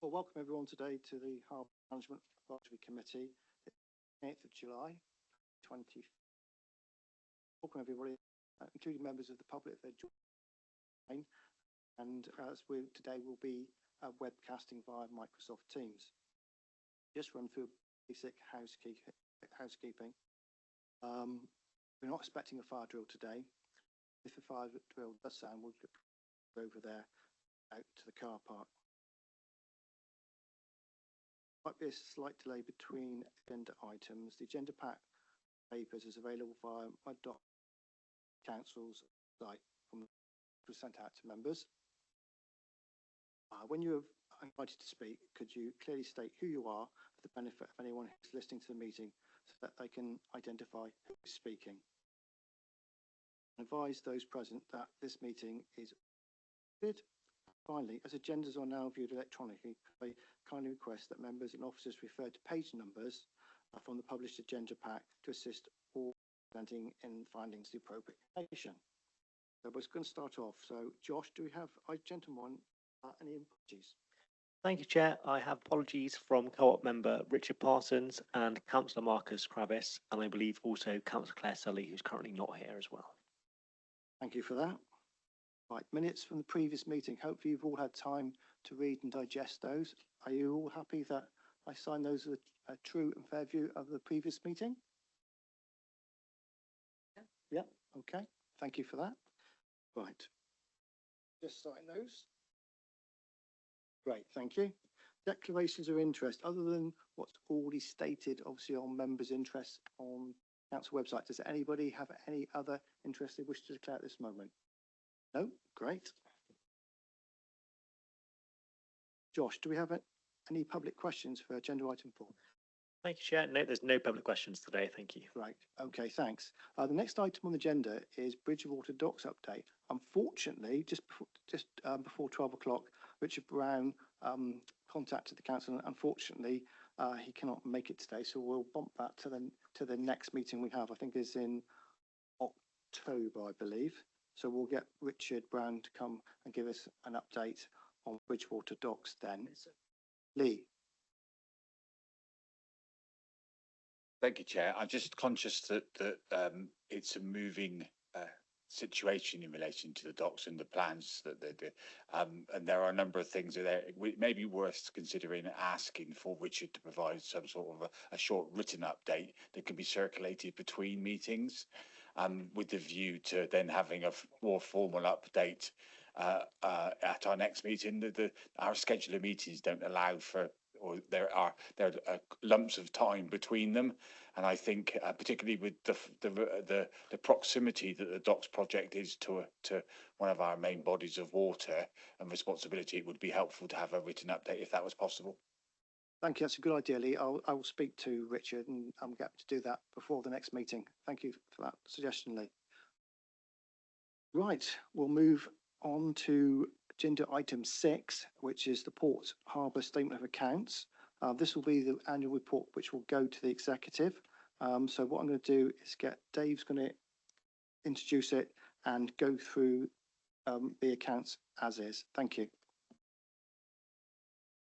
Well, welcome everyone today to the Harbour Management Advisory Committee, 8th of July, 20. Welcome everybody, including members of the public that join. And today will be webcasting via Microsoft Teams. Just run through basic housekeeping. We're not expecting a fire drill today. If a fire drill does sound, we'll go over there out to the car park. Might be a slight delay between agenda items. The agenda pack papers is available via my council's site was sent out to members. When you're invited to speak, could you clearly state who you are for the benefit of anyone who's listening to the meeting so that they can identify who is speaking? Advise those present that this meeting is good. Finally, as agendas are now viewed electronically, I kindly request that members and officers refer to page numbers from the published agenda pack to assist all presenting in findings the appropriate information. So we're going to start off. So, Josh, do we have gentlemen any apologies? Thank you, Chair. I have apologies from Co-op member Richard Parsons and Councillor Marcus Kravis, and I believe also Councillor Claire Sully, who's currently not here as well. Thank you for that. Right, minutes from the previous meeting. Hopefully you've all had time to read and digest those. Are you all happy that I signed those as a true and fair view of the previous meeting? Yeah, okay. Thank you for that. Right. Just sign those. Great, thank you. Declarations of interest, other than what's already stated, obviously on members' interests on council website, does anybody have any other interest they wish to declare at this moment? No? Great. Josh, do we have any public questions for agenda item 4? Thank you, Chair. No, there's no public questions today. Thank you. Right. Okay, thanks. The next item on the agenda is Bridgewater Docks update. Unfortunately, just before 12 o'clock, Richard Brown contacted the council, and unfortunately, he cannot make it today. So we'll bump that to the next meeting we have. I think is in October, I believe. So we'll get Richard Brown to come and give us an update on Bridgewater Docks then. Lee. Thank you, Chair. I'm just conscious that it's a moving situation in relation to the docks and the plans that they do. And there are a number of things that it may be worth considering asking for Richard to provide some sort of a short written update that can be circulated between meetings. With the view to then having a more formal update at our next meeting. Our schedule of meetings don't allow for, or there are lumps of time between them, and I think particularly with the proximity that the docks project is to one of our main bodies of water and responsibility, it would be helpful to have a written update if that was possible. Thank you. That's a good idea, Lee. I will speak to Richard and I'm going to do that before the next meeting. Thank you for that suggestion, Lee. Right, we'll move on to agenda item 6, which is the Port Harbour Statement of Accounts. This will be the annual report, which will go to the executive. So what I'm going to do is Dave's going to introduce it and go through the accounts as is. Thank you.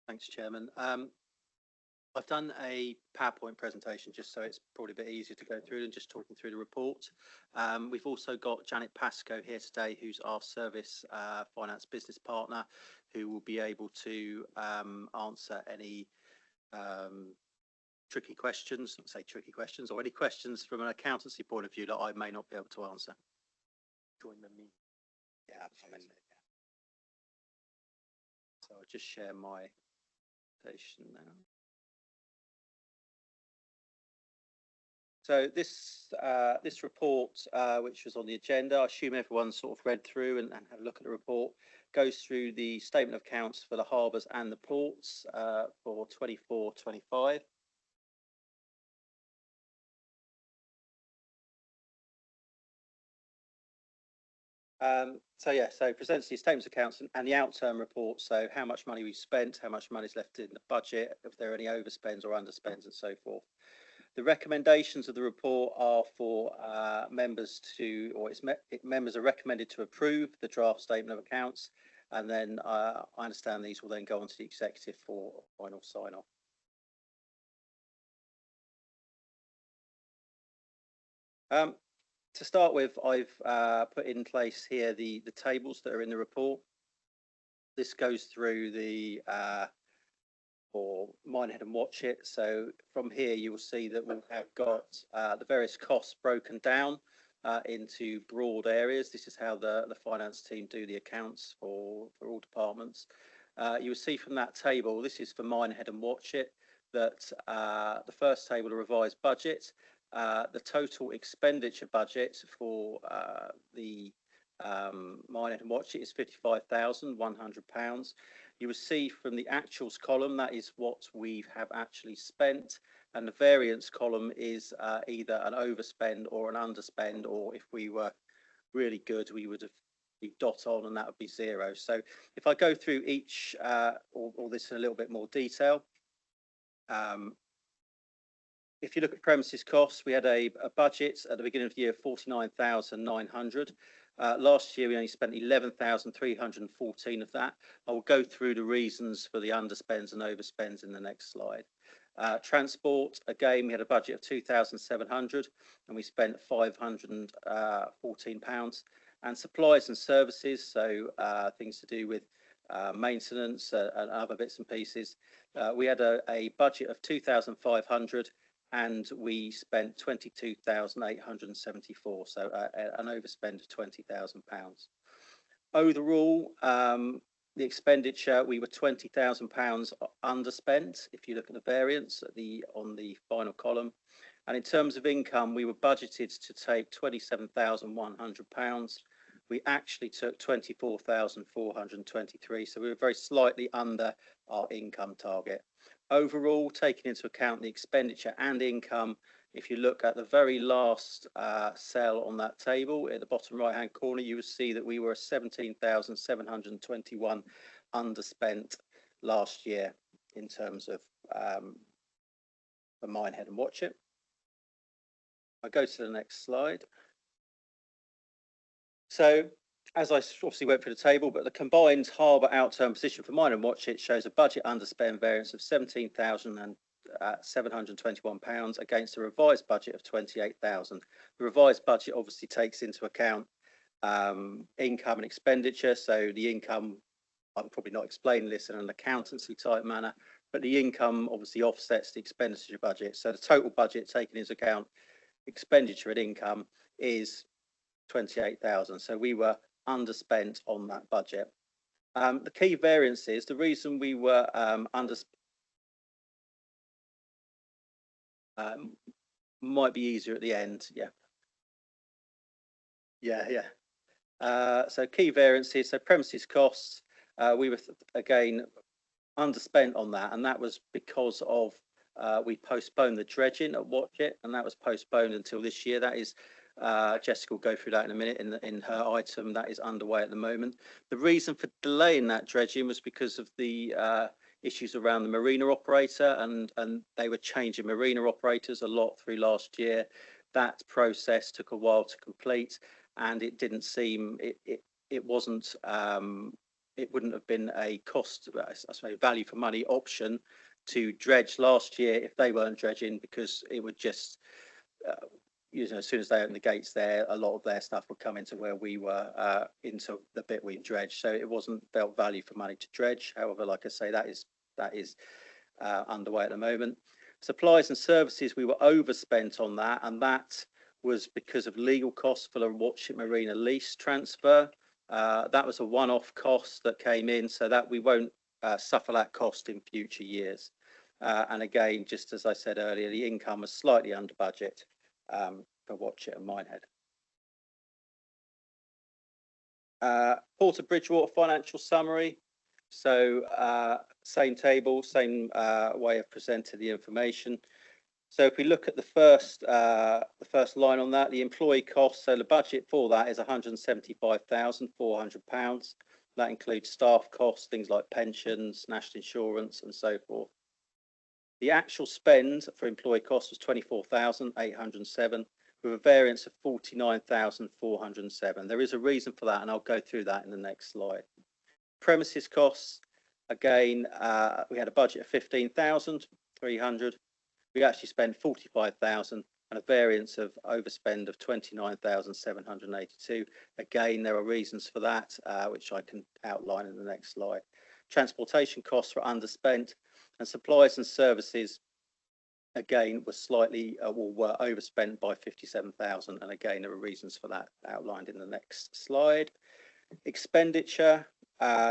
Thanks, Chairman. I've done a PowerPoint presentation just so it's probably a bit easier to go through than just talking through the report. We've also got Janet Pascoe here today, who's our service finance business partner, who will be able to answer any tricky questions, not say tricky questions, or any questions from an accountancy point of view that I may not be able to answer. Join the meeting. Yeah, I'm in there. So I'll just share my presentation now. So this report, which was on the agenda, I assume everyone sort of read through and had a look at the report, goes through the statement of accounts for the harbours and the ports for 24-25. So presents the statements of accounts and the out-term report, so how much money we've spent, how much money is left in the budget, if there are any overspends or underspends and so forth. The recommendations of the report are for members to, members are recommended to approve the draft statement of accounts, and then I understand these will then go on to the executive for final sign off. To start with, I've put in place here the tables that are in the report. This goes through the or Minehead and Watch It. So from here, you will see that we have got the various costs broken down into broad areas. This is how the finance team do the accounts for all departments. You will see from that table, this is for Minehead and Watch It, that the first table, the revised budget, the total expenditure budget for the Minehead and Watch It is £55,100. You will see from the actuals column, that is what we have actually spent, and the variance column is either an overspend or an underspend, or if we were really good, we would have be dot on, and that would be zero. So if I go through each all this in a little bit more detail, if you look at premises costs, we had a budget at the beginning of the year of 49,900. Last year, we only spent 11,314 of that. I will go through the reasons for the underspends and overspends in the next slide. Transport, again, we had a budget of 2,700 and we spent £514. And supplies and services, so things to do with maintenance and other bits and pieces. We had a budget of 2,500 and we spent 22,874, so an overspend of £20,000. Overall, the expenditure, we were £20,000 underspent, if you look at the variance on the final column. And in terms of income, we were budgeted to take £27,100. We actually took 24,423, so we were very slightly under our income target. Overall, taking into account the expenditure and income, if you look at the very last cell on that table at the bottom right hand corner, you will see that we were 17,721 underspent last year in terms of the Minehead and Watch It. I go to the next slide. So as I obviously went through the table, but the combined Harbour outturn position for Minehead and Watch It shows a budget underspend variance of £17,721 against a revised budget of £28,000. The revised budget obviously takes into account income and expenditure. So the income, I'm probably not explaining this in an accountancy type manner, but the income obviously offsets the expenditure budget. So the total budget taking into account expenditure and income is 28,000. So we were underspent on that budget. The key variances, the reason we were might be easier at the end. So key variances, so premises costs, we were again underspent on that, and that was because of we postponed the dredging at Watch It, and that was postponed until this year. That is Jessica will go through that in a minute in her item that is underway at the moment. The reason for delaying that dredging was because of the issues around the marina operator, and they were changing marina operators a lot through last year. That process took a while to complete, and it didn't seem it wasn't it wouldn't have been a cost, I suppose, value for money option to dredge last year if they weren't dredging, because it would just as soon as they opened the gates there, a lot of their stuff would come into where we were into the bit we dredged. So it wasn't felt value for money to dredge. However, like I say, that is underway at the moment. Supplies and services, we were overspent on that, and that was because of legal costs for the Watch It Marina lease transfer. That was a one-off cost that came in, so that we won't suffer that cost in future years. And again, just as I said earlier, the income was slightly under budget for Watch It and Minehead. Port of Bridgewater financial summary. So same table, same way of presenting the information. So if we look at the first line on that, the employee costs, so the budget for that is £175,400. That includes staff costs, things like pensions, national insurance, and so forth. The actual spend for employee costs was 24,807, with a variance of 49,407. There is a reason for that, and I'll go through that in the next slide. Premises costs, again, we had a budget of 15,300. We actually spent 45,000 and a variance of overspend of 29,782. Again, there are reasons for that, which I can outline in the next slide. Transportation costs were underspent, and supplies and services, again, were slightly were overspent by 57,000. And again, there are reasons for that outlined in the next slide. Expenditure,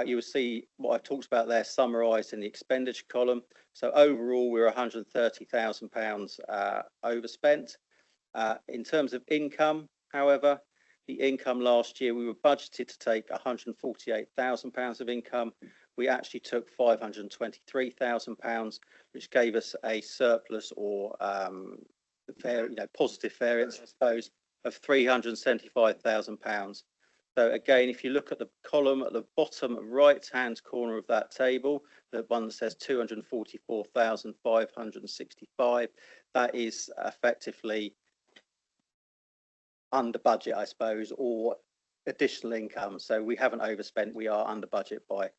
you will see what I've talked about there summarised in the expenditure column. So overall, we're £130,000 overspent. In terms of income, however, the income last year, we were budgeted to take £148,000 of income. We actually took £523,000, which gave us a surplus or positive variance, I suppose, of £375,000. So again, if you look at the column at the bottom right-hand corner of that table, the one that says 244,565, that is effectively under budget, I suppose, or additional income. So we haven't overspent, we are under budget by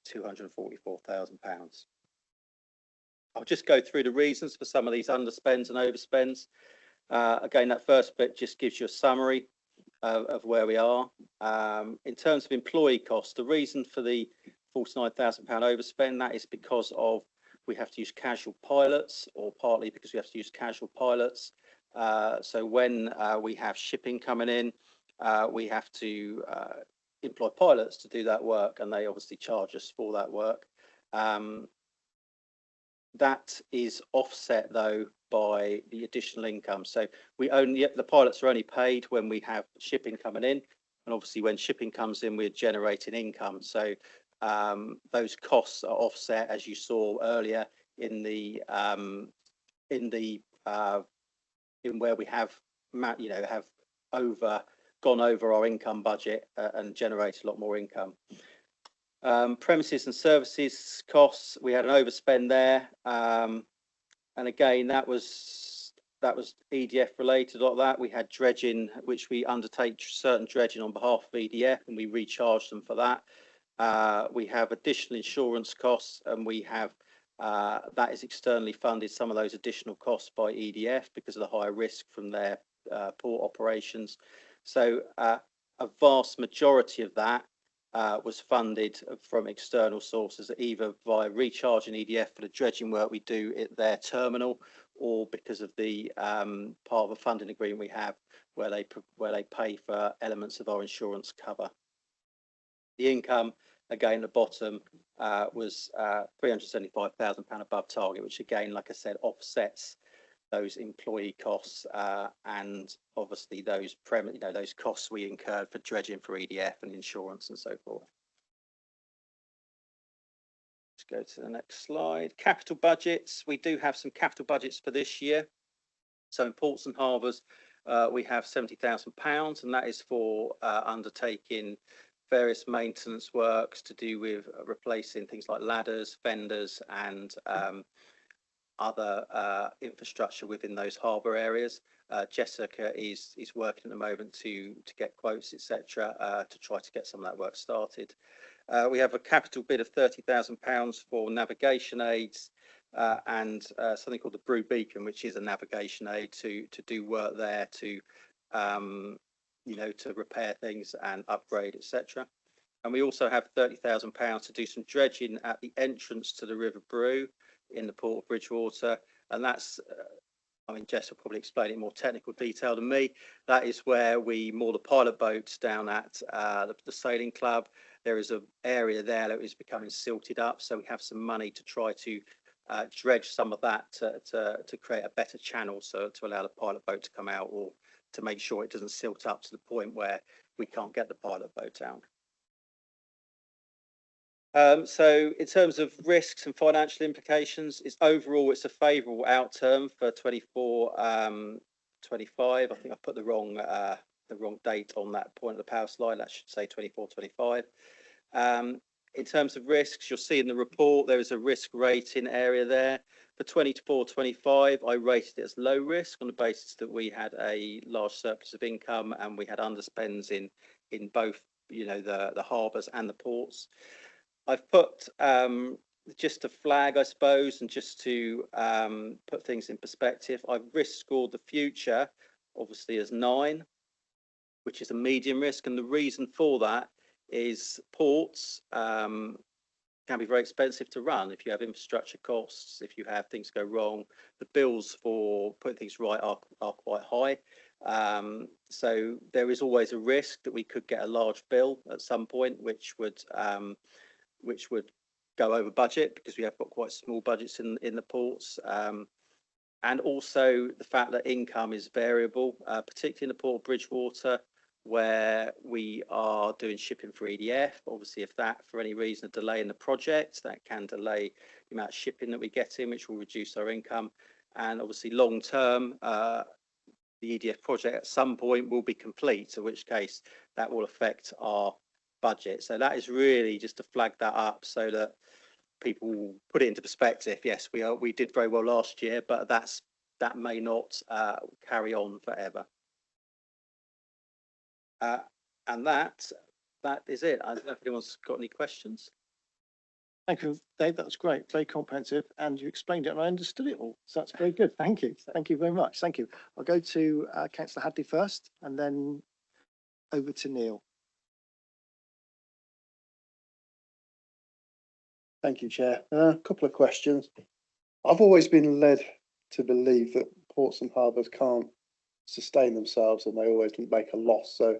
£244,000. I'll just go through the reasons for some of these underspends and overspends. Again, that first bit just gives you a summary of where we are. In terms of employee costs, the reason for the £49,000 overspend, that is because of we have to use casual pilots, or partly because we have to use casual pilots. So when we have shipping coming in, we have to employ pilots to do that work, and they obviously charge us for that work. That is offset though by the additional income. So the pilots are only paid when we have shipping coming in, and obviously when shipping comes in, we're generating income. So those costs are offset, as you saw earlier in where we have gone over our income budget and generated a lot more income. Premises and services costs, we had an overspend there, and again that was EDF related. A lot of that, we had dredging, which we undertake certain dredging on behalf of EDF, and we recharge them for that. We have additional insurance costs, and we have that is externally funded, some of those additional costs by EDF because of the higher risk from their port operations. So a vast majority of that was funded from external sources, either via recharging EDF for the dredging work we do at their terminal, or because of the part of a funding agreement we have where they pay for elements of our insurance cover. The income, again, at the bottom was £375,000 above target, which again, like I said, offsets those employee costs and obviously those costs we incurred for dredging for EDF and insurance and so forth. Let's go to the next slide. Capital budgets. We do have some capital budgets for this year. So in ports and harbours, we have £70,000, and that is for undertaking various maintenance works to do with replacing things like ladders, fenders, and other infrastructure within those harbour areas. Jessica is working at the moment to get quotes, etc., to try to get some of that work started. We have a capital bid of £30,000 for navigation aids and something called the Brew Beacon, which is a navigation aid to do work there to to repair things and upgrade, etc. And we also have £30,000 to do some dredging at the entrance to the River Brew in the Port of Bridgewater, and that's Jess will probably explain it in more technical detail than me. That is where we moor the pilot boats down at the sailing club. There is an area there that is becoming silted up, so we have some money to try to dredge some of that to create a better channel, so to allow the pilot boat to come out, or to make sure it doesn't silt up to the point where we can't get the pilot boat out. So in terms of risks and financial implications, overall it's a favourable outturn for 24-25. I think I put the wrong date on that point of the power slide. That should say 24-25. In terms of risks, you'll see in the report there is a risk rating area there. For 24-25, I rated it as low risk on the basis that we had a large surplus of income and we had underspends in both the harbours and the ports. I've put just a flag, I suppose, and just to put things in perspective, I've risk scored the future, obviously, as 9, which is a medium risk. And the reason for that is ports can be very expensive to run if you have infrastructure costs, if you have things go wrong. The bills for putting things right are quite high. So there is always a risk that we could get a large bill at some point, which would go over budget, because we have got quite small budgets in the ports. And also the fact that income is variable, particularly in the Port of Bridgewater, where we are doing shipping for EDF. Obviously, if that, for any reason, a delay in the project, that can delay the amount of shipping that we get in, which will reduce our income. And obviously, long term, the EDF project at some point will be complete, in which case that will affect our budget. So that is really just to flag that up so that people put it into perspective. Yes, we did very well last year, but that may not carry on forever. And that is it. I don't know if anyone's got any questions. Thank you, Dave. That's great. Very comprehensive, and you explained it and I understood it all. So that's very good. Thank you. Thank you very much. Thank you. I'll go to Councillor Hadley first and then over to Neil. Thank you, Chair. A couple of questions. I've always been led to believe that ports and harbours can't sustain themselves and they always make a loss. So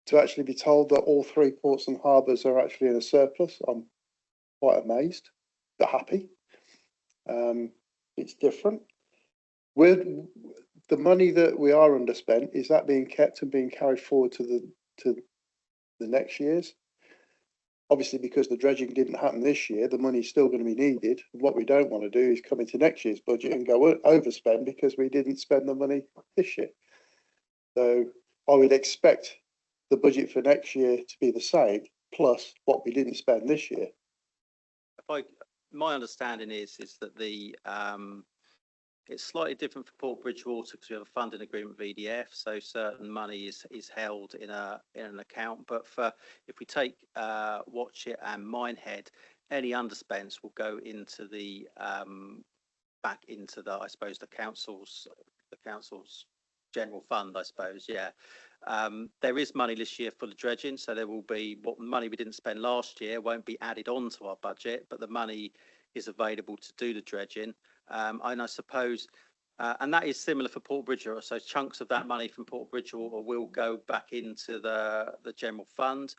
to actually be told that all 3 ports and harbours are actually in a surplus, I'm quite amazed, but happy. It's different. With the money that we are underspent, is that being kept and being carried forward to the next years? Obviously, because the dredging didn't happen this year, the money's still going to be needed. What we don't want to do is come into next year's budget and go overspend because we didn't spend the money this year. So I would expect the budget for next year to be the same, plus what we didn't spend this year. My understanding is that it's slightly different for Port Bridgewater because we have a funding agreement with EDF, so certain money is held in an account. But if we take Watchet and Minehead, any underspends will go into the back into the, I suppose, the council's general fund, I suppose. Yeah. There is money this year for the dredging, so there will be what money we didn't spend last year won't be added on to our budget, but the money is available to do the dredging. And I suppose, and that is similar for Port Bridgewater. So chunks of that money from Port Bridgewater will go back into the general fund,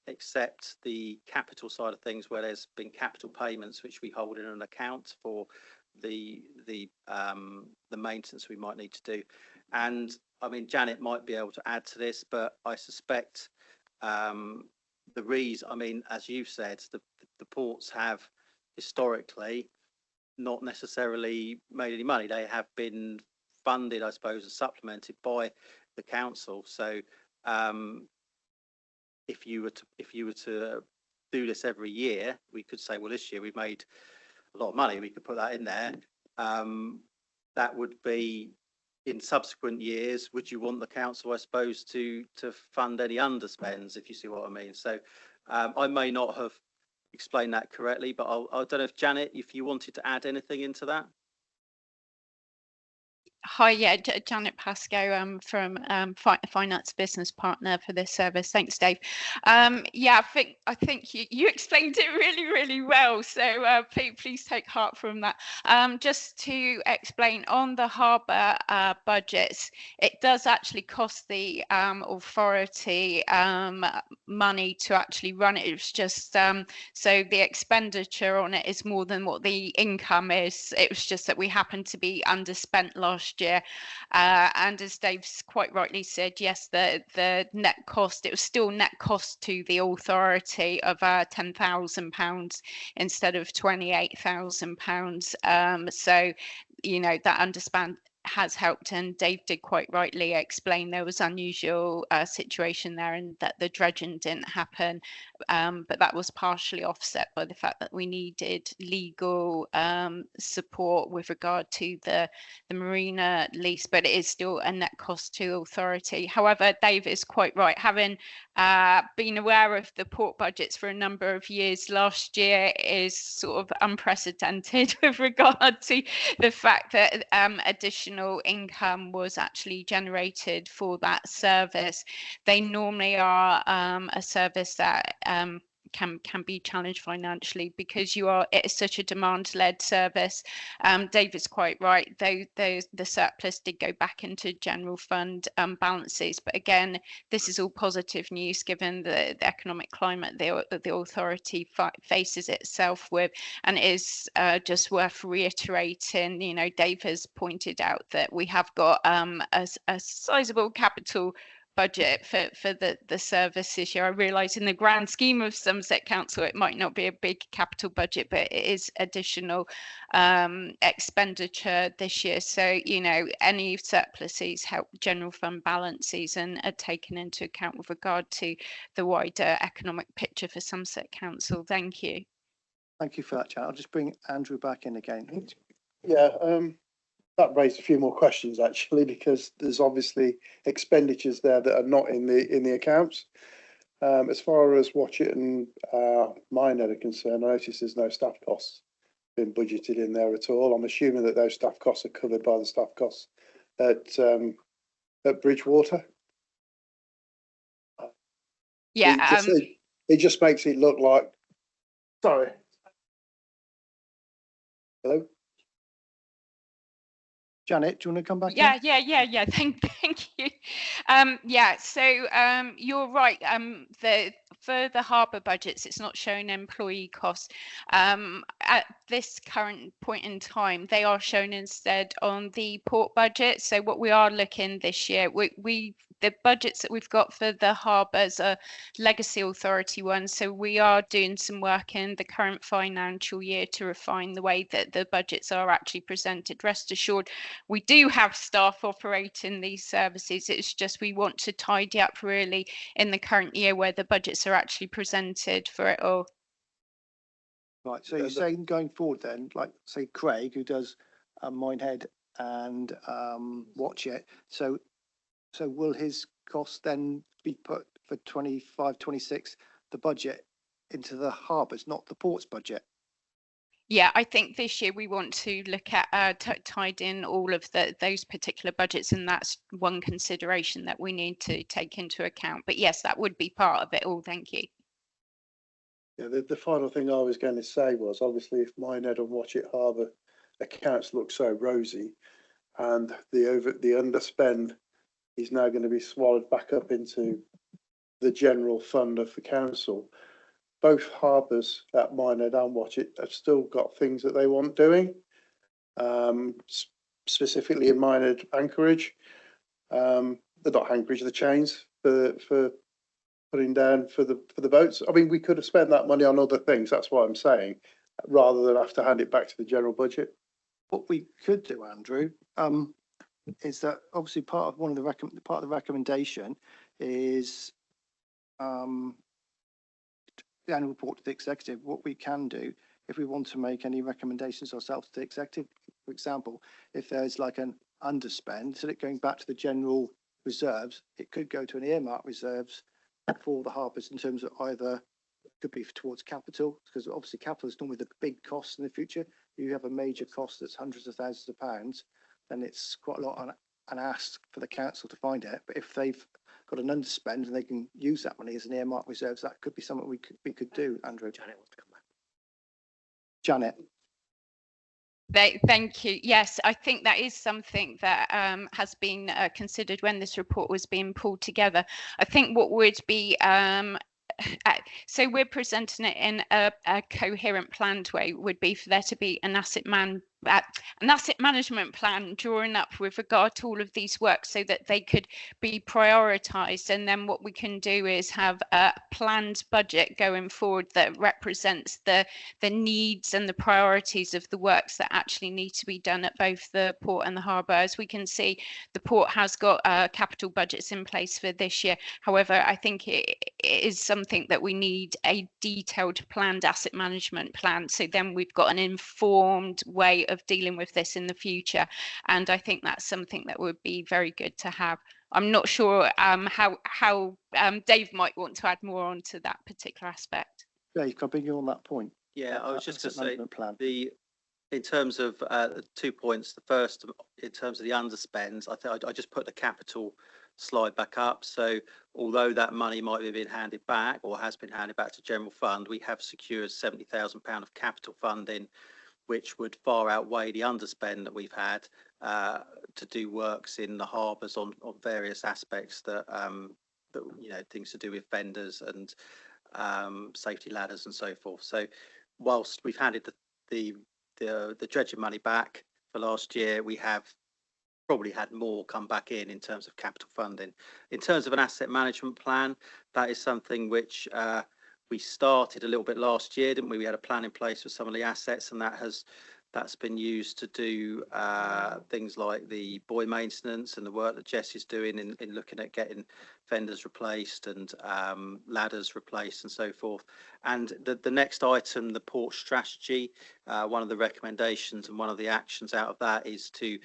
except the capital side of things, where there's been capital payments which we hold in an account for the maintenance we might need to do. And I mean, Janet might be able to add to this, but I suspect the reason, I mean, as you've said, the ports have historically not necessarily made any money. They have been funded, I suppose, and supplemented by the council. So if you were to do this every year, we could say, well, this year we've made a lot of money. We could put that in there. That would be in subsequent years. Would you want the council, I suppose, to fund any underspends, if you see what I mean? So I may not have explained that correctly, but I don't know if Janet, if you wanted to add anything into that. Hi, yeah, Janet Pascoe from Finance Business Partner for this service. Thanks, Dave. Yeah, I think you explained it really well. So please take heart from that. Just to explain, on the harbour budgets, it does actually cost the authority money to actually run it. It's just so the expenditure on it is more than what the income is. It was just that we happened to be underspent last year, and as Dave's quite rightly said, yes, the net cost, it was still net cost to the authority of £10,000 instead of £28,000. So you know, that underspend has helped, and Dave did quite rightly explain there was unusual situation there and that the dredging didn't happen, but that was partially offset by the fact that we needed legal support with regard to the marina lease, but it is still a net cost to authority. However, Dave is quite right. Having been aware of the port budgets for a number of years, last year is sort of unprecedented with regard to the fact that additional income was actually generated for that service. They normally are a service that can be challenged financially because it's such a demand-led service. David's quite right, though the surplus did go back into general fund balances, but again, this is all positive news given the economic climate the authority faces itself with, and it is just worth reiterating, you know, Dave has pointed out that we have got a sizable capital budget for the service this year. I realise in the grand scheme of Somerset Council it might not be a big capital budget, but it is additional expenditure this year. So, you know, any surpluses help general fund balances and are taken into account with regard to the wider economic picture for Somerset Council. Thank you. Thank you for that, Janet. I'll just bring Andrew back in again. Yeah, that raised a few more questions actually, because there's obviously expenditures there that are not in the accounts. As far as Watch It and Minehead are concerned, I notice there's no staff costs been budgeted in there at all. I'm assuming that those staff costs are covered by the staff costs at Bridgewater. Yeah, it just makes it look like. Sorry. Hello. Janet, do you want to come back? Yeah. Thank you. Yeah, so you're right. For the harbour budgets, it's not showing employee costs. At this current point in time, they are shown instead on the port budget. So what we are looking this year, the budgets that we've got for the harbours are legacy authority ones. So we are doing some work in the current financial year to refine the way that the budgets are actually presented. Rest assured, we do have staff operating these services. It's just we want to tidy up really in the current year where the budgets are actually presented for it all. Right, so you're saying going forward then, like say Craig, who does Minehead and Watch It, so will his costs then be put for 25-26, the budget into the harbours, not the port's budget? Yeah, I think this year we want to look at tied in all of those particular budgets, and that's one consideration that we need to take into account. But yes, that would be part of it all. Thank you. Yeah, the final thing I was going to say was obviously if Minehead and Watch It Harbour accounts look so rosy, and the underspend is now going to be swallowed back up into the general fund of the council. Both harbours at Minehead and Watch It have still got things that they want doing, specifically in Minehead Anchorage. They're not Anchorage, the chains for putting down for the boats. I mean, we could have spent that money on other things. That's what I'm saying, rather than have to hand it back to the general budget. What we could do, Andrew, is that obviously part of the recommendation is the annual report to the executive. What we can do if we want to make any recommendations ourselves to the executive, for example, if there's like an underspend, instead of going back to the general reserves, it could go to an earmark reserves for the harbours in terms of either could be towards capital, because obviously capital is normally the big cost in the future. If you have a major cost that's hundreds of thousands of pounds, then it's quite a lot on an ask for the council to find it. But if they've got an underspend and they can use that money as an earmark reserves, that could be something we could do. Andrew. Janet wants to come back. Janet. Thank you. Yes, I think that is something that has been considered when this report was being pulled together. I think what would be so we're presenting it in a coherent planned way would be for there to be an asset an asset management plan drawing up with regard to all of these works so that they could be prioritised. And then what we can do is have a planned budget going forward that represents the needs and the priorities of the works that actually need to be done at both the port and the harbour. As we can see, the port has got capital budgets in place for this year. However, I think it is something that we need a detailed planned asset management plan. So then we've got an informed way of dealing with this in the future. And I think that's something that would be very good to have. I'm not sure how Dave might want to add more onto that particular aspect. Dave, can I bring you on that point? Yeah, I was just going to say Management plan. in terms of the 2 points. The first, in terms of the underspends, I think I just put the capital slide back up. So although that money might have been handed back or has been handed back to general fund, we have secured £70,000 of capital funding, which would far outweigh the underspend that we've had to do works in the harbours on various aspects that things to do with vendors and safety ladders and so forth. So whilst we've handed the dredging money back for last year, we have probably had more come back in terms of capital funding. In terms of an asset management plan, that is something which we started a little bit last year, didn't we? We had a plan in place for some of the assets, and that's been used to do things like the buoy maintenance and the work that Jess is doing in looking at getting fenders replaced and ladders replaced and so forth. And the next item, the port strategy, one of the recommendations and one of the actions out of that is to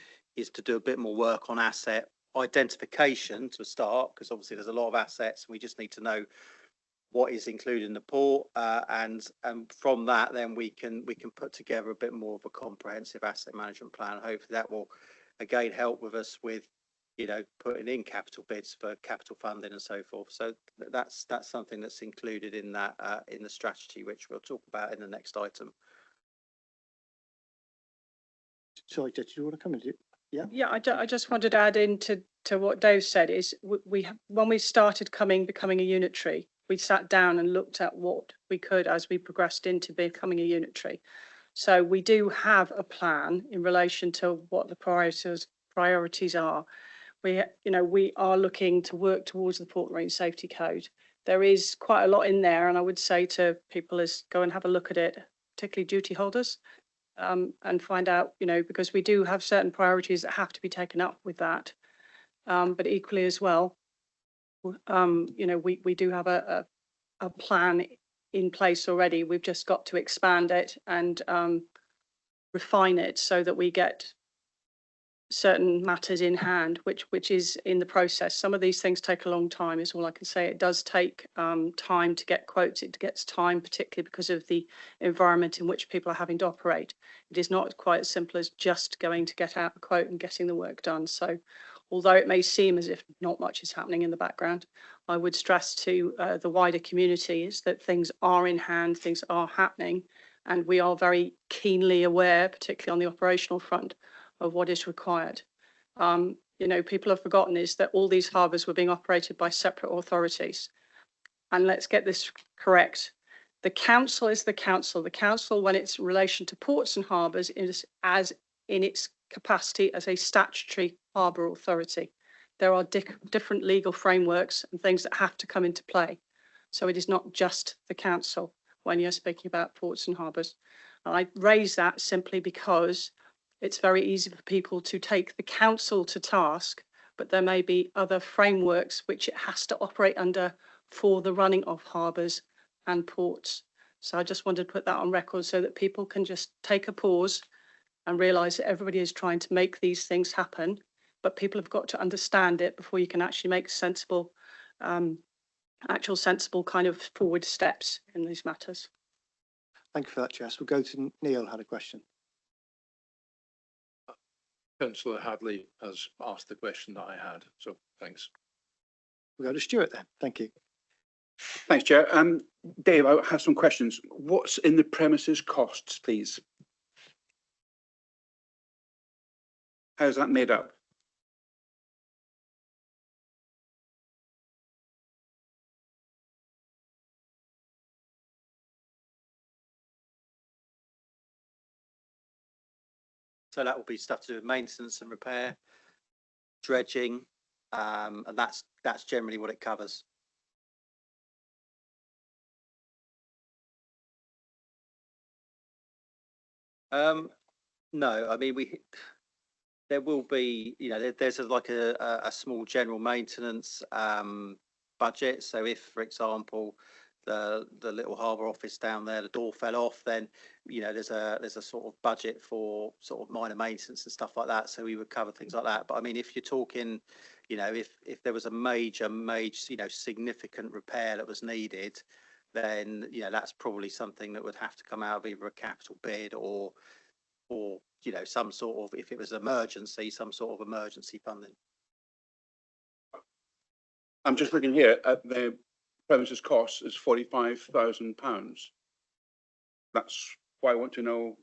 do a bit more work on asset identification to start, because obviously there's a lot of assets and we just need to know what is included in the port, and from that then we can put together a bit more of a comprehensive asset management plan. Hopefully that will again help with us with putting in capital bids for capital funding and so forth. So that's something that's included in that in the strategy, which we'll talk about in the next item. Sorry, Jess, do you want to come in? Yeah, I just wanted to add into what Dave said is when we started becoming a unitary, we sat down and looked at what we could as we progressed into becoming a unitary. So we do have a plan in relation to what the priorities are. We are looking to work towards the Port Marine Safety Code. There is quite a lot in there, and I would say to people is go and have a look at it, particularly duty holders, and find out, because we do have certain priorities that have to be taken up with that. But equally as well, we do have a plan in place already. We've just got to expand it and refine it so that we get certain matters in hand, which is in the process. Some of these things take a long time, is all I can say. It does take time to get quotes. It gets time, particularly because of the environment in which people are having to operate. It is not quite as simple as just going to get out a quote and getting the work done. So although it may seem as if not much is happening in the background, I would stress to the wider community is that things are in hand, things are happening, and we are very keenly aware, particularly on the operational front, of what is required. People have forgotten is that all these harbours were being operated by separate authorities. And let's get this correct. The council is the council. The council, when it's in relation to ports and harbours, is as in its capacity as a statutory harbour authority. There are different legal frameworks and things that have to come into play. So it is not just the council when you're speaking about ports and harbours. And I raise that simply because it's very easy for people to take the council to task, but there may be other frameworks which it has to operate under for the running of harbours and ports. So I just wanted to put that on record so that people can just take a pause and realise that everybody is trying to make these things happen, but people have got to understand it before you can actually make sensible kind of forward steps in these matters. Thank you for that, Jess. We'll go to Neil, had a question. Councillor Hadley has asked the question that I had, so thanks. We'll go to Stuart then. Thank you. Thanks, Chair. Dave, I have some questions. What's in the premises costs, please? How's that made up? So that will be stuff to do with maintenance and repair, dredging, and that's generally what it covers. No, I mean, there will be, there's like a small general maintenance budget. So if, for example, the little harbour office down there, the door fell off, then there's a sort of budget for sort of minor maintenance and stuff like that. So we would cover things like that. But I mean, if you're talking, if there was a major, significant repair that was needed, then that's probably something that would have to come out of either a capital bid or some sort of, if it was emergency, some sort of emergency funding. I'm just looking here at the premises cost is £45,000. That's why I want to know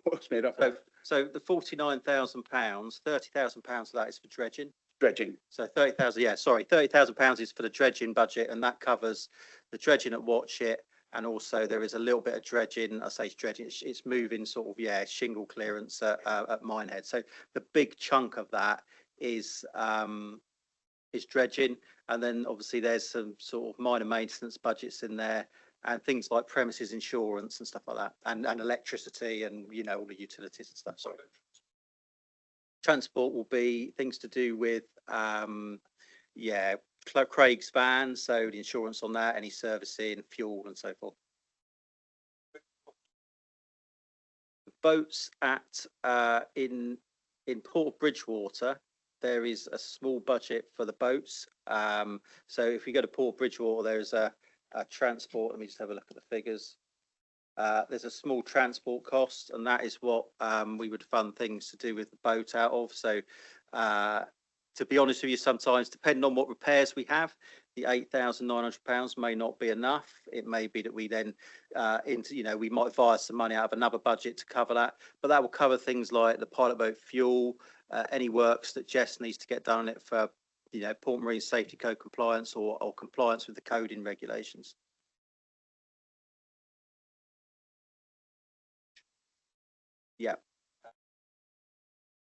what's made up of. So the £49,000, £30,000 of that is for dredging. Dredging. So 30,000, yeah, sorry, £30,000 is for the dredging budget, and that covers the dredging at Watchet. And also there is a little bit of dredging. I say dredging, it's moving sort of, shingle clearance at Minehead. So the big chunk of that is dredging. And then obviously there's some sort of minor maintenance budgets in there and things like premises insurance and stuff like that. And electricity and, all the utilities and stuff. Sorry. Transport will be things to do with, Craig's van, so the insurance on that, any servicing, fuel and so forth. The boats at in Port of Bridgewater, there is a small budget for the boats. So if you go to Port of Bridgewater, there's a transport. Let me just have a look at the figures. There's a small transport cost, and that is what we would fund things to do with the boat out of. So to be honest with you, sometimes, depending on what repairs we have, the £8,900 may not be enough. It may be that we then, we might via some money out of another budget to cover that. But that will cover things like the pilot boat fuel, any works that Jess needs to get done on it for, Port Marine Safety Code compliance or compliance with the coding regulations. Yeah.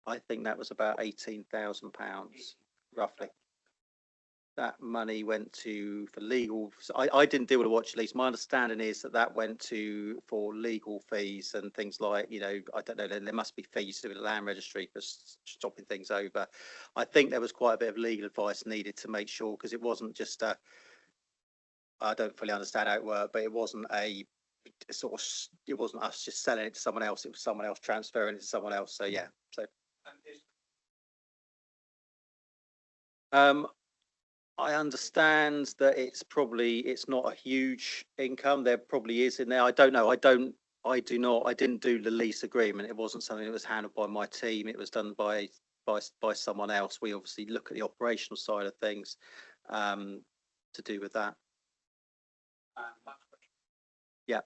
I think that was about £18,000 roughly. That money went for legal. I didn't deal with the watch lease. My understanding is that went for legal fees and things like, I don't know, there must be fees to the land registry for stopping things over. I think there was quite a bit of legal advice needed to make sure, because it wasn't just I don't fully understand how it worked, but it wasn't it wasn't us just selling it to someone else. It was someone else transferring it to someone else. So yeah. So. I understand that it's not a huge income. There probably is in there. I don't know. I didn't do the lease agreement. It wasn't something that was handled by my team. It was done by someone else. We obviously look at the operational side of things to do with that. Yeah.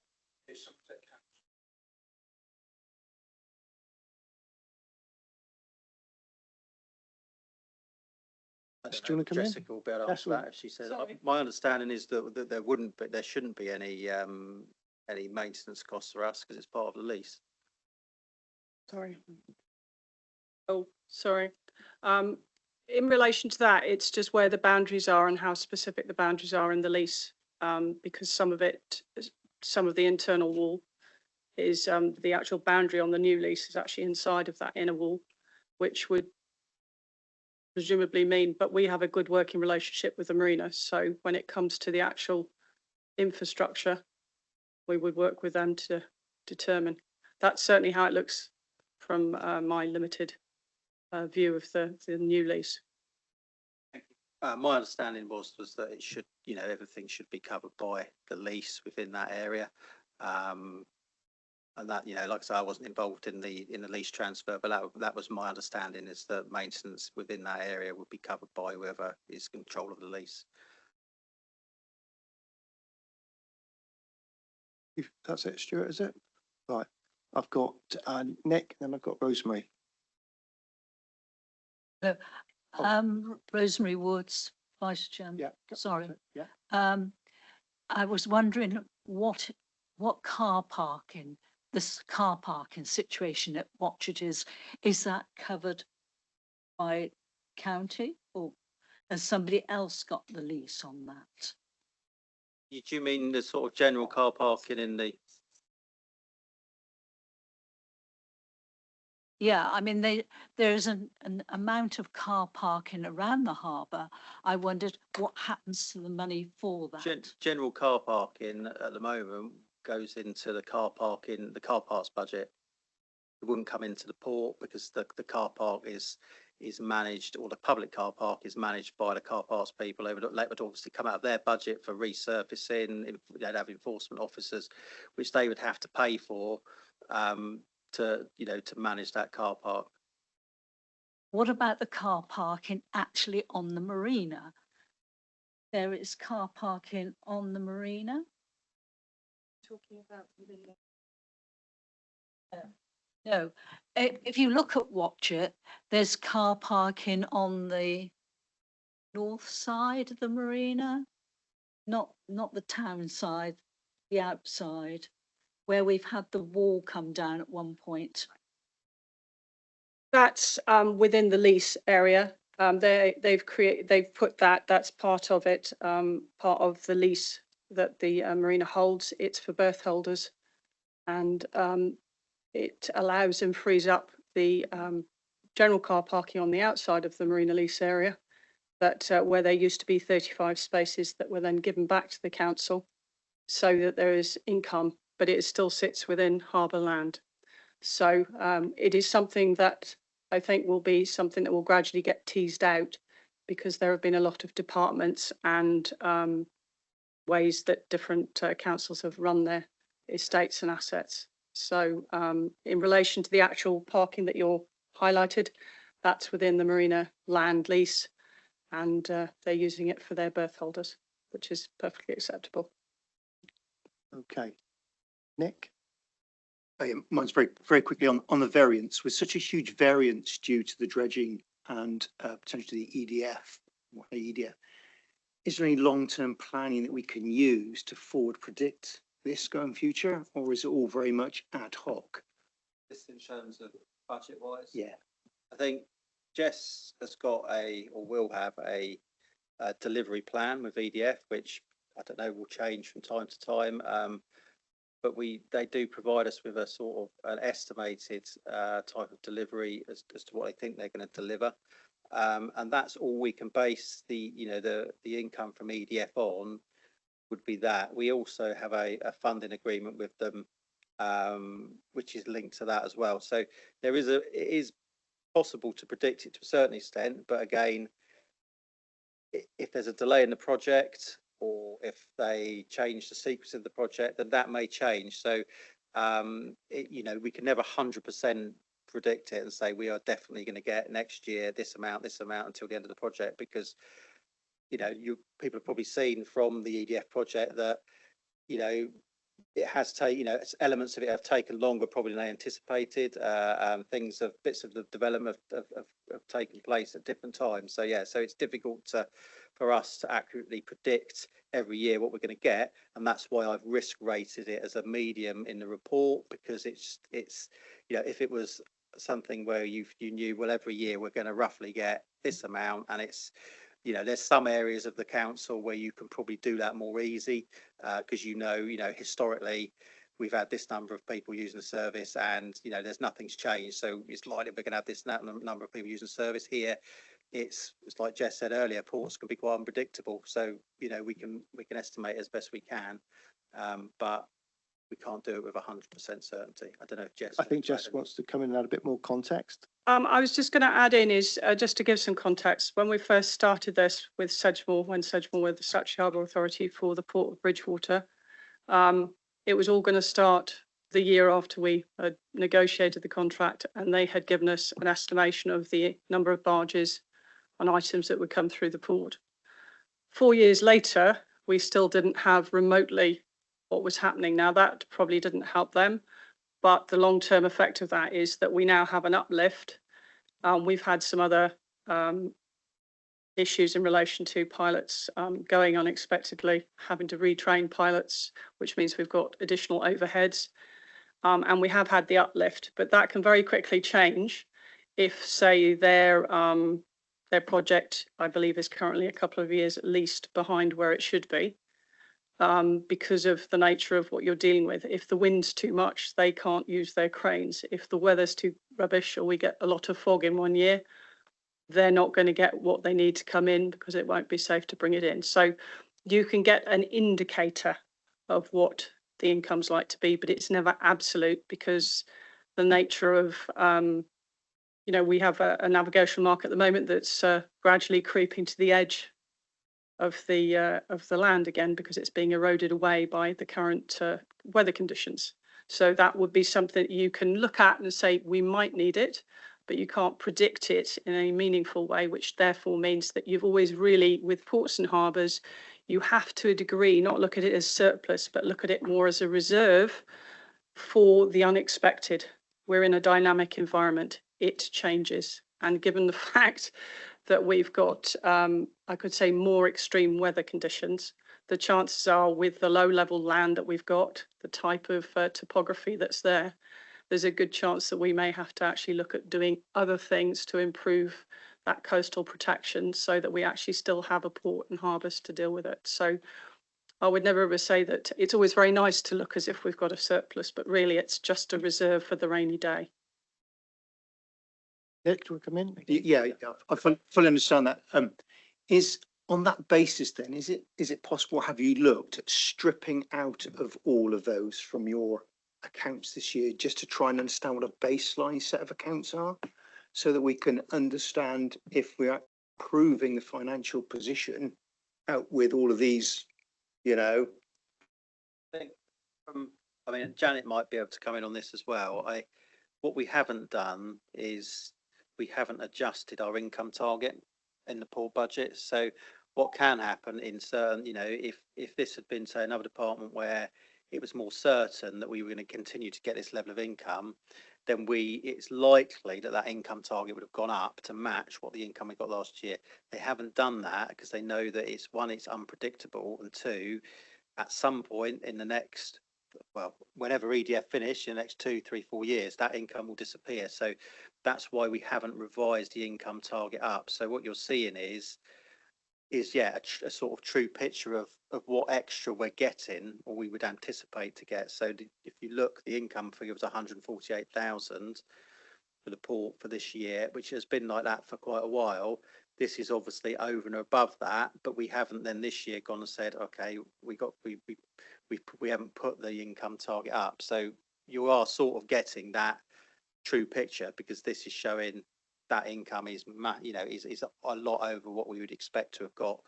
Do you want to come in? Jessica will be able to answer that if she says. My understanding is that there shouldn't be any maintenance costs for us because it's part of the lease. Sorry. Oh, sorry. In relation to that, it's just where the boundaries are and how specific the boundaries are in the lease, because some of the internal wall is the actual boundary on the new lease is actually inside of that inner wall, which would presumably mean, but we have a good working relationship with the marina. So when it comes to the actual infrastructure, we would work with them to determine. That's certainly how it looks from my limited view of the new lease. My understanding was that it should, everything should be covered by the lease within that area. And that, like I say, I wasn't involved in the lease transfer, but that was my understanding, is that maintenance within that area would be covered by whoever is in control of the lease. That's it, Stuart, is it? Right. I've got Nick, and then I've got Rosemary. Rosemary Woods, Vice Chairman. Yeah. Sorry. Yeah. I was wondering what car parking this car parking situation at Watchet is that covered by county, or has somebody else got the lease on that? Do you mean the sort of general car parking in the? Yeah, I mean, there's an amount of car parking around the harbour. I wondered what happens to the money for that. General car parking at the moment goes into the car parks budget. It wouldn't come into the port because the car park is managed, or the public car park is managed by the car parks people. They would obviously come out of their budget for resurfacing. They'd have enforcement officers, which they would have to pay for to manage that car park. What about the car parking actually on the marina? There is car parking on the marina? Talking about within No, if you look at Watchet, there's car parking on the north side of the marina, not the town side, the outside, where we've had the wall come down at one point. That's within the lease area. They've put that's part of it, part of the lease that the marina holds. It's for berth holders, and it allows and frees up the general car parking on the outside of the marina lease area, that where there used to be 35 spaces that were then given back to the council, so that there is income, but it still sits within harbour land. So it is something that I think will be something that will gradually get teased out, because there have been a lot of departments and ways that different councils have run their estates and assets. So in relation to the actual parking that you're highlighted, that's within the marina land lease, and they're using it for their berth holders, which is perfectly acceptable. Okay. Nick? Mine's very quickly on the variance. With such a huge variance due to the dredging and potentially the EDF, is there any long-term planning that we can use to forward predict this going future, or is it all very much ad hoc? This in terms of budget wise? Yeah. I think Jess has got or will have a delivery plan with EDF, which I don't know will change from time to time. But they do provide us with a sort of an estimated type of delivery as to what they think they're going to deliver, and that's all we can base the income from EDF on. Would be that. We also have a funding agreement with them, which is linked to that as well. So it is possible to predict it to a certain extent, but again, if there's a delay in the project, or if they change the sequence of the project, then that may change. So, we can never 100% predict it and say we are definitely going to get next year this amount until the end of the project, because people have probably seen from the EDF project that it has taken, elements of it have taken longer probably than they anticipated. Bits of the development have taken place at different times. So so it's difficult for us to accurately predict every year what we're going to get, and that's why I've risk rated it as a medium in the report, because it's if it was something where you knew, well, every year we're going to roughly get this amount, and it's there's some areas of the council where you can probably do that more easy, because historically we've had this number of people using the service, and there's nothing's changed, so it's likely we're going to have this number of people using the service. Here it's like Jess said earlier, ports can be quite unpredictable, so we can estimate as best we can, but we can't do it with 100% certainty. I don't know if Jess. I think Jess wants to come in and add a bit more context. I was just going to add in is just to give some context. When we first started this with Sedgemoor, when Sedgemoor were the Statutory Harbour Authority for the Port of Bridgewater, it was all going to start the year after we had negotiated the contract, and they had given us an estimation of the number of barges and items that would come through the port. 4 years later, we still didn't have remotely what was happening. Now, that probably didn't help them, but the long-term effect of that is that we now have an uplift. We've had some other issues in relation to pilots going unexpectedly, having to retrain pilots, which means we've got additional overheads. and we have had the uplift, but that can very quickly change if, say, their project, I believe, is currently a couple of years at least behind where it should be, because of the nature of what you're dealing with. If the wind's too much, they can't use their cranes. If the weather's too rubbish or we get a lot of fog in one year, they're not going to get what they need to come in because it won't be safe to bring it in. So you can get an indicator of what the income's like to be, but it's never absolute, because the nature of, you know, we have a navigational mark at the moment that's gradually creeping to the edge of the land again, because it's being eroded away by the current weather conditions. So that would be something you can look at and say, we might need it, but you can't predict it in a meaningful way, which therefore means that you've always really, with ports and harbours, you have to a degree not look at it as surplus, but look at it more as a reserve for the unexpected. We're in a dynamic environment. It changes. And given the fact that we've got, I could say, more extreme weather conditions, the chances are, with the low level land that we've got, the type of topography that's there, there's a good chance that we may have to actually look at doing other things to improve that coastal protection so that we actually still have a port and harbours to deal with it. So I would never ever say that. It's always very nice to look as if we've got a surplus, but really it's just a reserve for the rainy day. Nick, do we come in? Yeah, I fully understand that. Is on that basis then, is it possible, have you looked at stripping out of all of those from your accounts this year, just to try and understand what a baseline set of accounts are, so that we can understand if we are improving the financial position out with all of these, you know? I think I mean, Janet might be able to come in on this as well. What we haven't done is we haven't adjusted our income target in the port budget. So what can happen in certain, you know, if this had been, say, another department where it was more certain that we were going to continue to get this level of income, then it's likely that that income target would have gone up to match what the income we got last year. They haven't done that because they know that it's unpredictable, and two, at some point in the next, well, whenever EDF finish in the next 2, 3, 4 years, that income will disappear. So that's why we haven't revised the income target up. So what you're seeing is yeah, a sort of true picture of what extra we're getting, or we would anticipate to get. So if you look, the income figure was 148,000 for the port for this year, which has been like that for quite a while. This is obviously over and above that, but we haven't then this year gone and said, okay, we haven't put the income target up. So you are sort of getting that true picture, because this is showing that income is, you know, is a lot over what we would expect to have got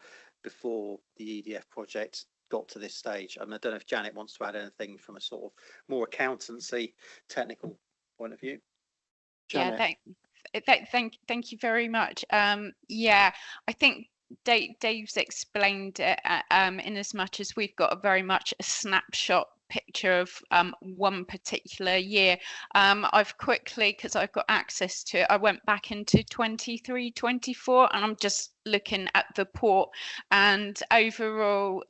before the EDF project got to this stage. And I don't know if Janet wants to add anything from a sort of more accountancy technical point of view. Janet. Yeah, thank you very much. Yeah, I think Dave's explained it in as much as we've got very much a snapshot picture of one particular year. I've quickly, because I've got access to it, I went back into 23, 24, and I'm just looking at the port, and overall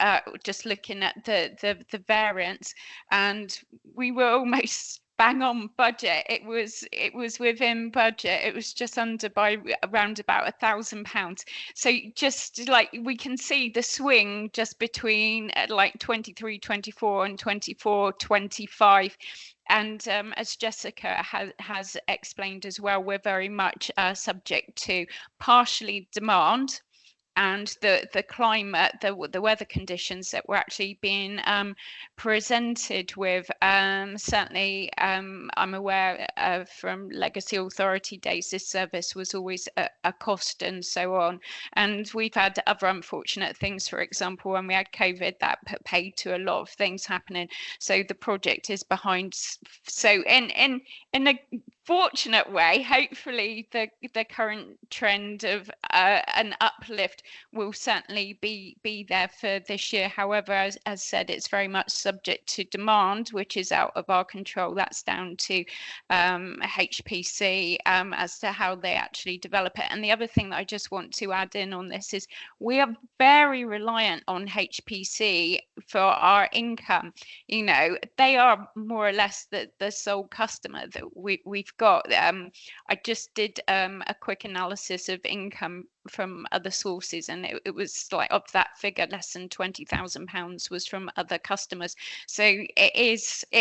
just looking at the variance, and we were almost bang on budget. It was within budget. It was just under by around about £1,000. So just like we can see the swing just between like 23, 24 and 24, 25. And as Jessica has explained as well, we're very much subject to partially demand and the climate, the weather conditions that we're actually being presented with. Certainly, I'm aware from Legacy Authority days, this service was always a cost and so on. And we've had other unfortunate things, for example, when we had COVID, that paid to a lot of things happening. So the project is behind. So in a fortunate way, hopefully the current trend of an uplift will certainly be there for this year. However, as said, it's very much subject to demand, which is out of our control. That's down to HPC as to how they actually develop it. And the other thing that I just want to add in on this is we are very reliant on HPC for our income. You know, they are more or less the sole customer that we've got. I just did a quick analysis of income from other sources, and it was like, of that figure, less than £20,000 was from other customers. So it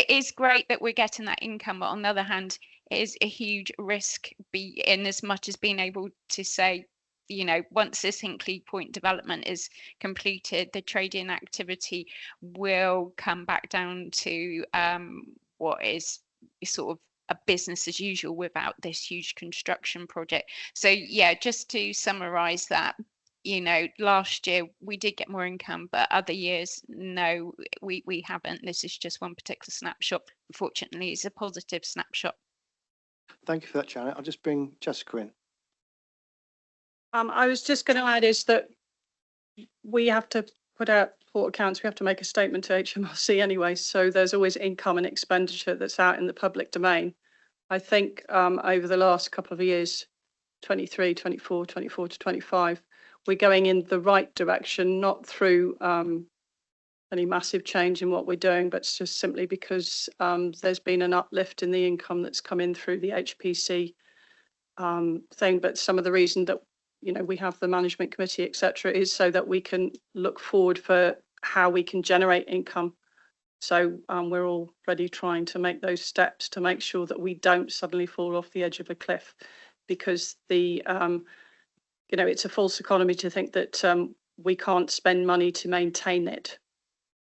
is great that we're getting that income, but on the other hand, it is a huge risk in as much as being able to say, you know, once this Hinkley Point development is completed, the trading activity will come back down to what is sort of a business as usual without this huge construction project. So yeah, just to summarize that, you know, last year we did get more income, but other years, no, we haven't. This is just one particular snapshot. Unfortunately, it's a positive snapshot. Thank you for that, Janet. I'll just bring Jessica in. I was just going to add is that we have to put out port accounts. We have to make a statement to HMRC anyway. So there's always income and expenditure that's out in the public domain. I think over the last couple of years, 23, 24, 24 to 25, we're going in the right direction, not through any massive change in what we're doing, but it's just simply because there's been an uplift in the income that's come in through the HPC thing. But some of the reason that, you know, we have the management committee, etc., is so that we can look forward for how we can generate income. So we're all ready trying to make those steps to make sure that we don't suddenly fall off the edge of a cliff, because the you know, it's a false economy to think that we can't spend money to maintain it.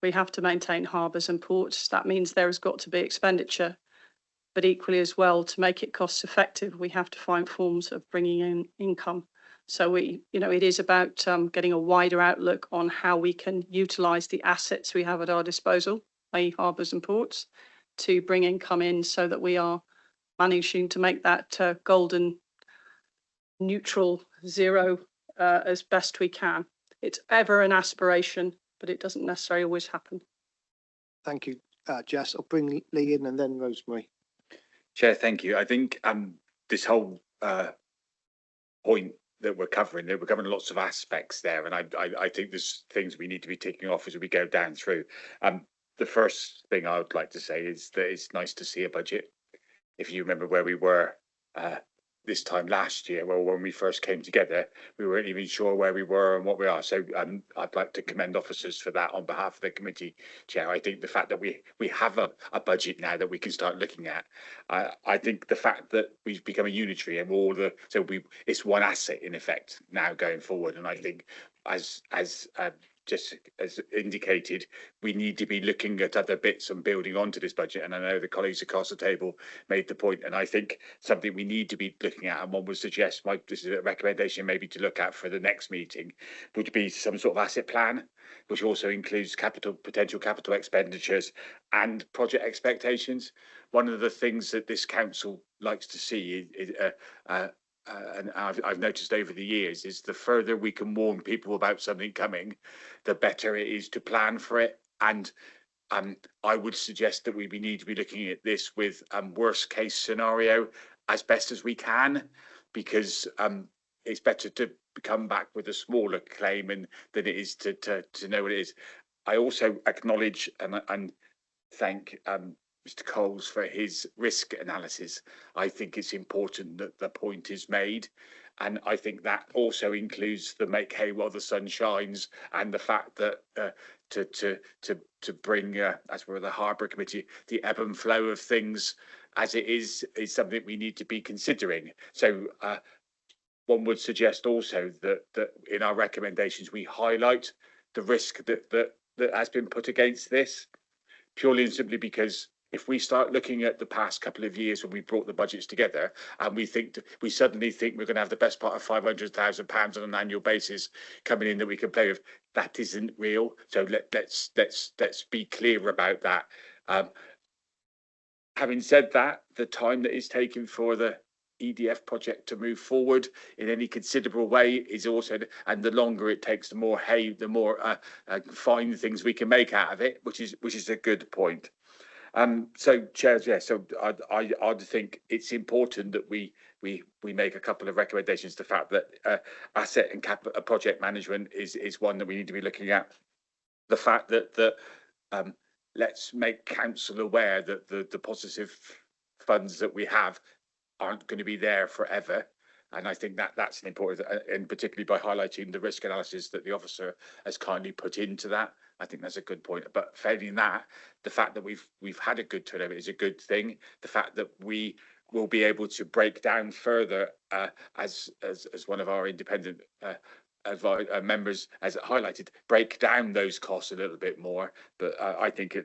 We have to maintain harbours and ports. That means there has got to be expenditure, but equally as well, to make it cost effective, we have to find forms of bringing in income. So we, you know, it is about getting a wider outlook on how we can utilise the assets we have at our disposal, i.e. harbours and ports, to bring income in so that we are managing to make that golden neutral zero as best we can. It's ever an aspiration, but it doesn't necessarily always happen. Thank you, Jess. I'll bring Lee in and then Rosemary. Chair, thank you. I think this whole point that we're covering lots of aspects there, and I think there's things we need to be ticking off as we go down through. The first thing I would like to say is that it's nice to see a budget. If you remember where we were this time last year, well, when we first came together, we weren't even sure where we were and what we are. So I'd like to commend officers for that on behalf of the committee, Chair. I think the fact that we have a budget now that we can start looking at, I think the fact that we've become a unitary and it's one asset in effect now going forward. And I think as just as indicated, we need to be looking at other bits and building onto this budget. And I know the colleagues across the table made the point, and I think something we need to be looking at, and one would suggest, this is a recommendation maybe to look at for the next meeting, would be some sort of asset plan, which also includes potential capital expenditures and project expectations. One of the things that this council likes to see is and I've noticed over the years, is the further we can warn people about something coming, the better it is to plan for it. And I would suggest that we need to be looking at this with worst case scenario as best as we can, because it's better to come back with a smaller claim than it is to know what it is. I also acknowledge and thank Mr. Coles for his risk analysis. I think it's important that the point is made, and I think that also includes the make hay while the sun shines, and the fact that to bring, as we're the Harbour Committee, the ebb and flow of things as it is something we need to be considering. So one would suggest also that in our recommendations we highlight the risk that has been put against this, purely and simply because if we start looking at the past couple of years when we brought the budgets together and we suddenly think we're going to have the best part of £500,000 on an annual basis coming in that we can play with, that isn't real. So let's be clear about that. Having said that, the time that is taken for the EDF project to move forward in any considerable way is also, and the longer it takes, the more fine things we can make out of it, which is a good point. So chairs, yeah, so I'd think it's important that we make a couple of recommendations. The fact that asset and project management is one that we need to be looking at. The fact that let's make council aware that the depositive funds that we have aren't going to be there forever. And I think that's an important, and particularly by highlighting the risk analysis that the officer has kindly put into that. I think that's a good point. But failing that, the fact that we've had a good turnover is a good thing. The fact that we will be able to break down further, as one of our independent members has highlighted, break down those costs a little bit more. But I think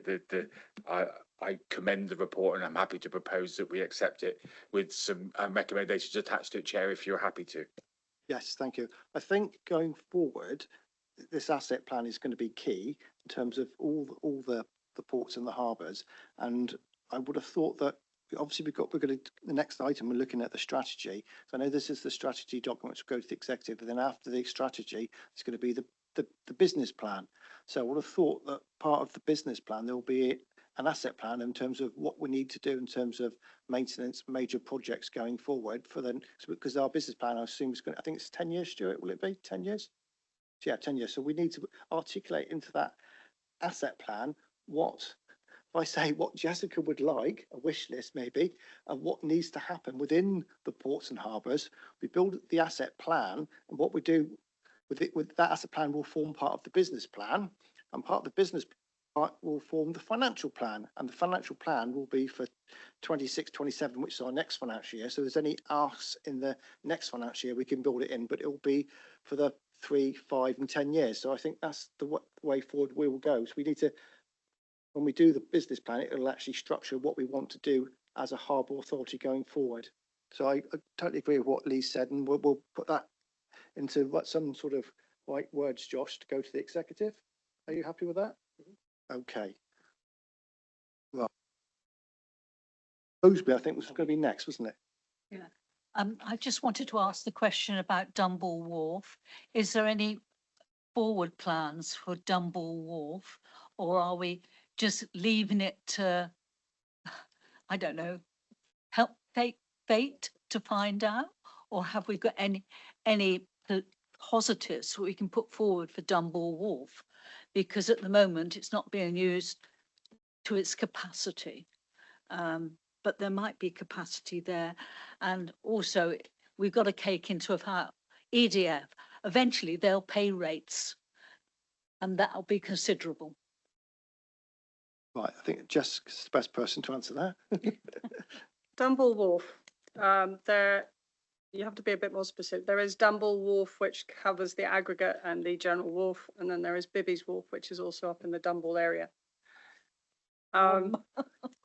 I commend the report, and I'm happy to propose that we accept it with some recommendations attached to it, Chair, if you're happy to. Yes, thank you. I think going forward, this asset plan is going to be key in terms of all the ports and the harbours. And I would have thought that obviously we're going to, the next item, we're looking at the strategy. So I know this is the strategy document which will go to the executive, but then after the strategy, it's going to be the business plan. So I would have thought that part of the business plan, there will be an asset plan in terms of what we need to do in terms of maintenance, major projects going forward for them, because our business plan, I assume, is going to, I think it's 10 years, Stuart, will it be 10 years? Yeah, 10 years. So we need to articulate into that asset plan what Jessica would like, a wish list maybe, of what needs to happen within the ports and harbours. We build the asset plan, and what we do with that asset plan will form part of the business plan, and part of the business part will form the financial plan, and the financial plan will be for 26-27, which is our next financial year. So if there's any asks in the next financial year, we can build it in, but it will be for the 3, 5 and 10 years. So I think that's the way forward we will go. So we need to, when we do the business plan, it will actually structure what we want to do as a harbour authority going forward. So I totally agree with what Lee said, and we'll put that into some sort of white words, Josh, to go to the executive. Are you happy with that? Okay. Well, Bowsby, I think, was going to be next, wasn't it? Yeah. I just wanted to ask the question about Dumble Wharf. Is there any forward plans for Dumble Wharf, or are we just leaving it to, I don't know, help fate to find out? Or have we got any positives we can put forward for Dumble Wharf? Because at the moment it's not being used to its capacity. But there might be capacity there. And also we've got a cake into how EDF, eventually they'll pay rates, and that'll be considerable. Right, I think Jessica's the best person to answer that. Dumble Wharf, there, you have to be a bit more specific. There is Dumble Wharf, which covers the aggregate and the general wharf, and then there is Bibby's Wharf, which is also up in the Dumble area.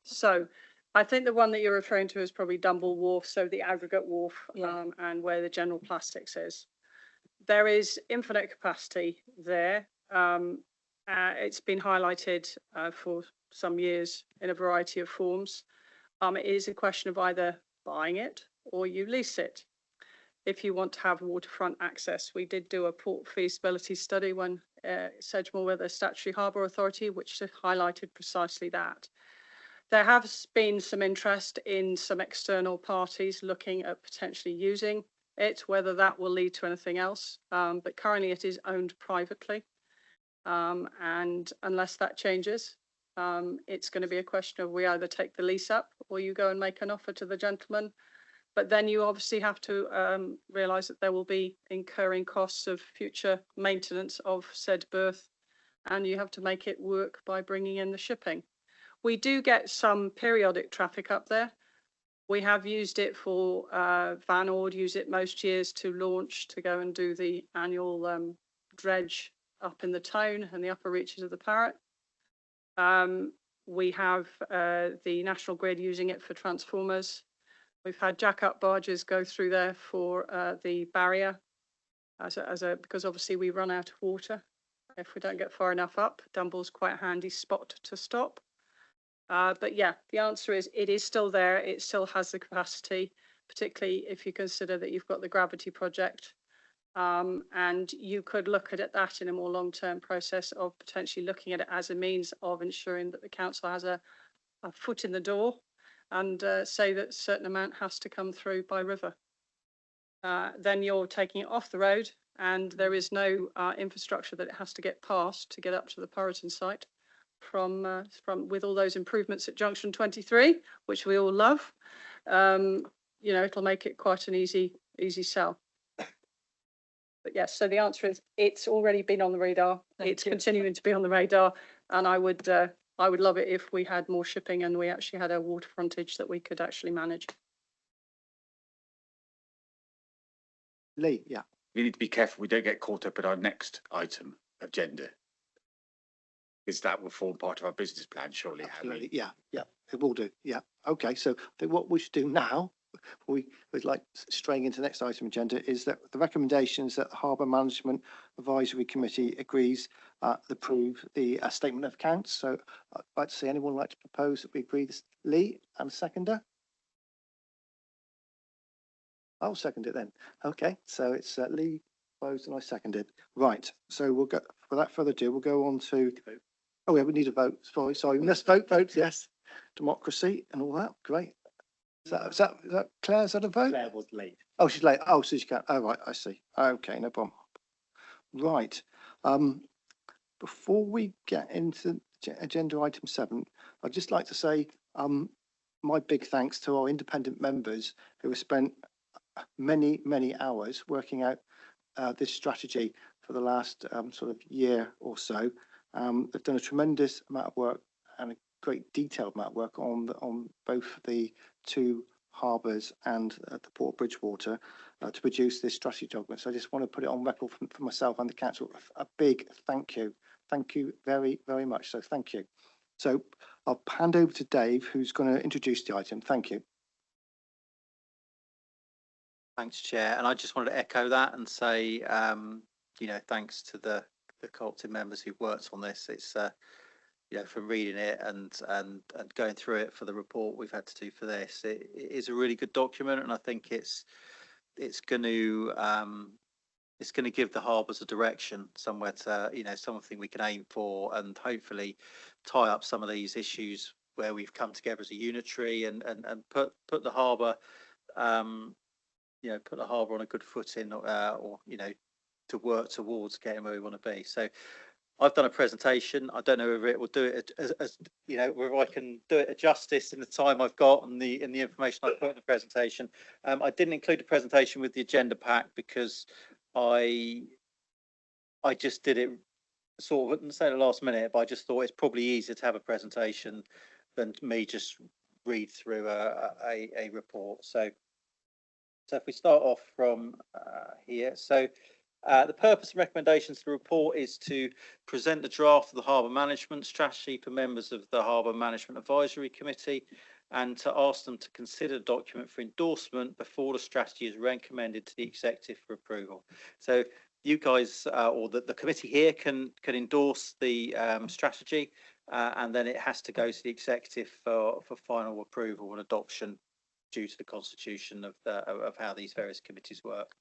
So I think the one that you're referring to is probably Dumble Wharf, so the aggregate wharf, yeah. And where the general plastics is. There is infinite capacity there. It's been highlighted for some years in a variety of forms. It is a question of either buying it or you lease it. If you want to have waterfront access, we did do a port feasibility study when Sedgemoor were the statutory harbour authority, which highlighted precisely that. There has been some interest in some external parties looking at potentially using it, whether that will lead to anything else. But currently it is owned privately. And unless that changes, it's going to be a question of we either take the lease up or you go and make an offer to the gentleman. But then you obviously have to realise that there will be incurring costs of future maintenance of said berth, and you have to make it work by bringing in the shipping. We do get some periodic traffic up there. We have used it for Van Ord, use it most years to launch, to go and do the annual dredge up in the Tone and the upper reaches of the Parrett. We have the National Grid using it for transformers. We've had jack-up barges go through there for the barrier because obviously we run out of water if we don't get far enough up. Dumble's quite a handy spot to stop. But yeah, the answer is it is still there. It still has the capacity, particularly if you consider that you've got the gravity project. And you could look at that in a more long-term process of potentially looking at it as a means of ensuring that the council has a foot in the door and say that a certain amount has to come through by river. Then you're taking it off the road and there is no infrastructure that it has to get past to get up to the Puriton site from with all those improvements at junction 23, which we all love. You know, it'll make it quite an easy sell. But yes, so the answer is it's already been on the radar. It's continuing to be on the radar, and I would love it if we had more shipping and we actually had a water frontage that we could actually manage. Lee, yeah. We need to be careful we don't get caught up in our next item agenda. Because that will form part of our business plan, surely. Absolutely, yeah, it will do, yeah. Okay, so I think what we should do now, we'd like straying into the next item agenda, is that the recommendations that the Harbour Management Advisory Committee agrees approve the statement of accounts. So I'd like to see anyone like to propose that we agree this. Lee, and seconder? I'll second it then. Okay, so it's Lee proposed and I seconded. Right, so we'll go, without further ado, we'll go on to, oh yeah, we need a vote. Sorry, let's vote, yes. Democracy and all that, great. Is that Claire, is that a vote? Claire was late. Oh, she's late. Oh, so she can't. Oh, right, I see. Okay, no problem. Right. Before we get into agenda item 7, I'd just like to say my big thanks to our independent members who have spent many hours working out this strategy for the last sort of year or so. They've done a tremendous amount of work and a great detailed amount of work on both the two harbours and the Port of Bridgewater to produce this strategy document. So I just want to put it on record for myself and the council. A big thank you. Thank you very much. So thank you. So I'll hand over to Dave, who's going to introduce the item. Thank you. Thanks, Chair. And I just wanted to echo that and say, you know, thanks to the co-opted members who worked on this. It's you know, from reading it and going through it for the report we've had to do for this, it is a really good document, and I think it's going to give the harbours a direction, somewhere to, you know, something we can aim for, and hopefully tie up some of these issues where we've come together as a unitary and put the harbour, you know, put the harbour on a good footing, or you know, to work towards getting where we want to be. So I've done a presentation. I don't know whether it will do it as you know, whether I can do it justice in the time I've got and the information I've put in the presentation. I didn't include the presentation with the agenda pack because I just did it sort of, I wouldn't say the last minute, but I just thought it's probably easier to have a presentation than me just read through a report. So if we start off from here, so the purpose and recommendations of the report is to present the draft of the Harbour Management Strategy for members of the Harbour Management Advisory Committee and to ask them to consider the document for endorsement before the strategy is recommended to the executive for approval. So you guys or the committee here can endorse the strategy and then it has to go to the executive for final approval and adoption due to the constitution of how these various committees work.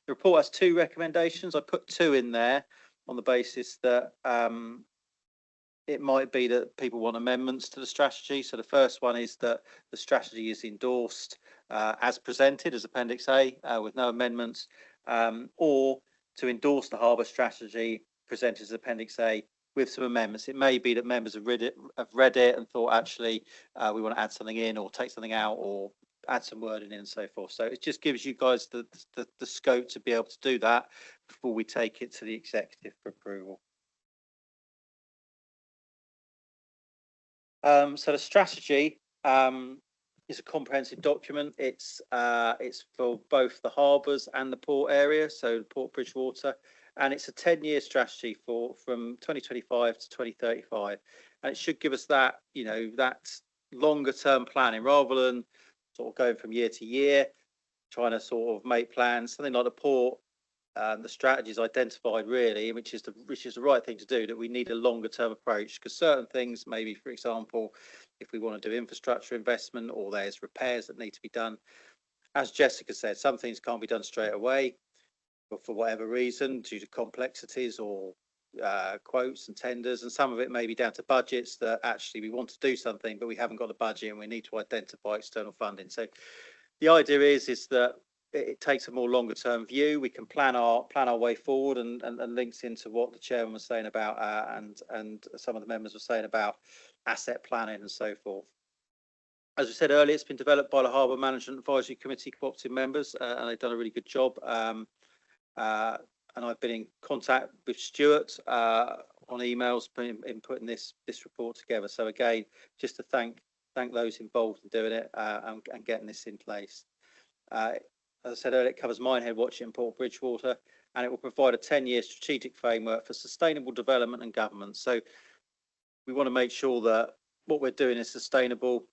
The report has 2 recommendations. I put 2 in there on the basis that it might be that people want amendments to the strategy. So the first one is that the strategy is endorsed as presented as Appendix A with no amendments, or to endorse the harbour strategy presented as Appendix A with some amendments. It may be that members have read it and thought actually we want to add something in or take something out or add some wording in and so forth. So it just gives you guys the scope to be able to do that before we take it to the executive for approval. So the strategy is a comprehensive document. It's for both the harbours and the port area, so the Port Bridgewater, and it's a 10-year strategy from 2025 to 2035, and it should give us that, you know, that longer term planning rather than sort of going from year to year, trying to sort of make plans. Something like the port the strategies identified really, which is the right thing to do, that we need a longer term approach, because certain things, maybe for example, if we want to do infrastructure investment or there's repairs that need to be done, as Jessica said, some things can't be done straight away, but for whatever reason, due to complexities or quotes and tenders, and some of it may be down to budgets that actually we want to do something, but we haven't got the budget and we need to identify external funding. So the idea is that it takes a more longer term view. We can plan our way forward, and links into what the chairman was saying about and some of the members were saying about asset planning and so forth. As we said earlier, it's been developed by the Harbour Management Advisory Committee cooperative members, and they've done a really good job. And I've been in contact with Stuart on emails in putting this report together. So again, just to thank those involved in doing it and getting this in place. As I said earlier, it covers Minehead, Watchet and Port Bridgewater, and it will provide a 10-year strategic framework for sustainable development and governance. So we want to make sure that what we're doing is sustainable,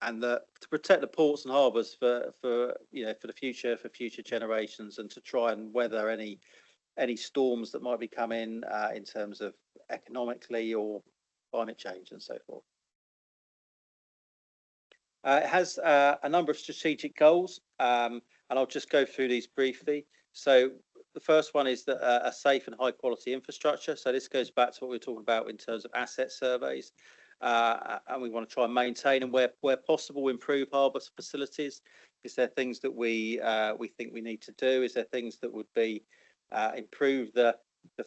and that to protect the ports and harbours for the future, for future generations, and to try and weather any storms that might be coming in terms of economically or climate change and so forth. It has a number of strategic goals, and I'll just go through these briefly. So the first one is that a safe and high quality infrastructure. So this goes back to what we were talking about in terms of asset surveys. And we want to try and maintain and where possible improve harbour facilities. Is there things that we think we need to do? Is there things that would be improve the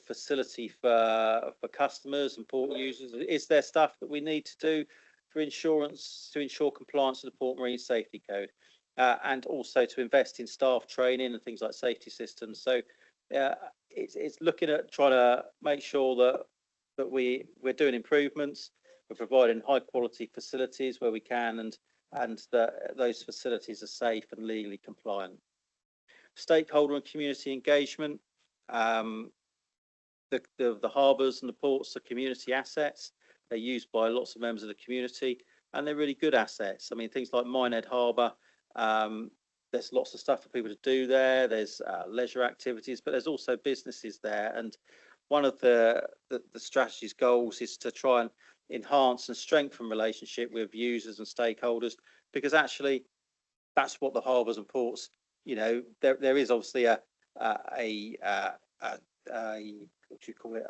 facility for customers and port users? Is there stuff that we need to do for insurance to ensure compliance with the Port Marine Safety Code, and also to invest in staff training and things like safety systems? So it's looking at trying to make sure that we're doing improvements. We're providing high quality facilities where we can, and that those facilities are safe and legally compliant. Stakeholder and community engagement. The harbours and the ports are community assets. They're used by lots of members of the community, and they're really good assets. I mean, things like Minehead Harbour, there's lots of stuff for people to do there. There's leisure activities, but there's also businesses there. And one of the strategy's goals is to try and enhance and strengthen relationship with users and stakeholders, because actually that's what the harbours and ports, there is obviously a what do you call it,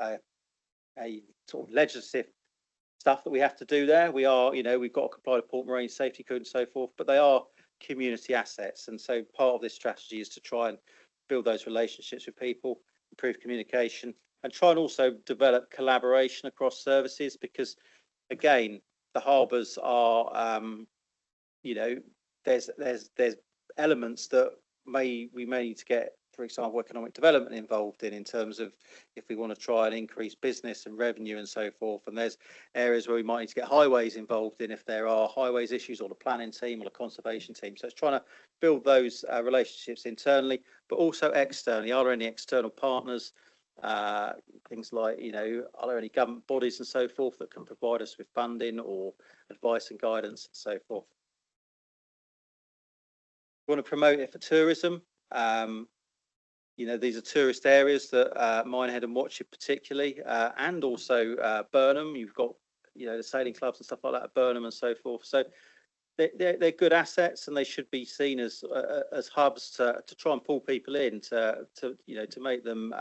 a sort of legislative stuff that we have to do there. We are, we've got to comply with Port Marine Safety Code and so forth, but they are community assets. And so part of this strategy is to try and build those relationships with people, improve communication, and try and also develop collaboration across services, because again, the harbours are, there's elements that we may need to get, for example, economic development involved in terms of if we want to try and increase business and revenue and so forth. And there's areas where we might need to get highways involved in if there are highways issues, or the planning team or the conservation team. So it's trying to build those relationships internally, but also externally. Are there any external partners? Things like, are there any government bodies and so forth that can provide us with funding or advice and guidance and so forth? We want to promote it for tourism. These are tourist areas that Minehead and Watchet particularly, and also Burnham. You've got, the sailing clubs and stuff like that at Burnham and so forth. So they're good assets, and they should be seen as hubs to try and pull people in to make them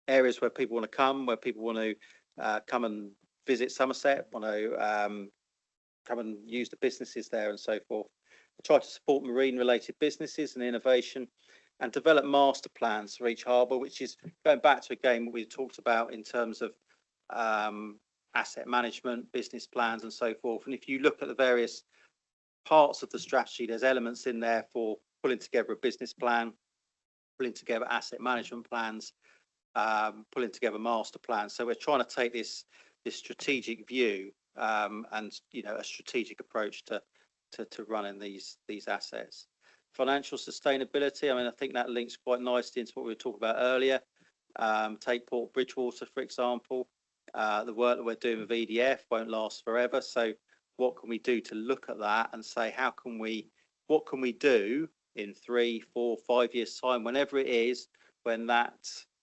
areas where people want to come, where people want to come and visit Somerset, want to come and use the businesses there and so forth. We try to support marine related businesses and innovation, and develop master plans for each harbour, which is going back to again what we talked about in terms of asset management, business plans and so forth. And if you look at the various parts of the strategy, there's elements in there for pulling together a business plan, pulling together asset management plans, pulling together master plans. So we're trying to take this strategic view and a strategic approach to running these assets. Financial sustainability. I mean, I think that links quite nicely into what we were talking about earlier. Take Port Bridgewater, for example. The work that we're doing with EDF won't last forever. So what can we do to look at that and say, what can we do in 3, 4, 5 years time, whenever it is, when that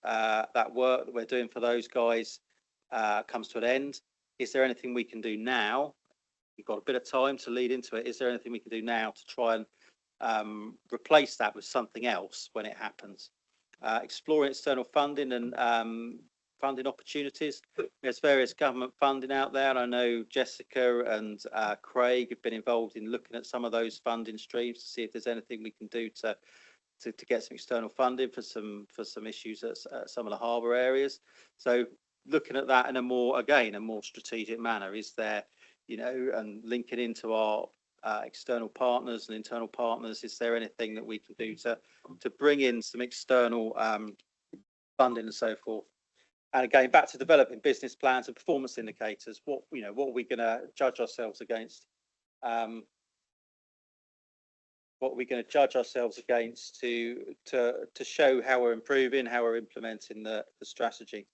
that work that we're doing for those guys comes to an end. Is there anything we can do now? We've got a bit of time to lead into it. Is there anything we can do now to try and replace that with something else when it happens? Exploring external funding and funding opportunities. There's various government funding out there, and I know Jessica and Craig have been involved in looking at some of those funding streams to see if there's anything we can do to get some external funding for some issues at some of the harbour areas. So looking at that in a more strategic manner. Is there, and linking into our external partners and internal partners, is there anything that we can do to bring in some external funding and so forth? And again, back to developing business plans and performance indicators. What are we going to judge ourselves against? What are we going to judge ourselves against to show how we're improving, how we're implementing the strategy?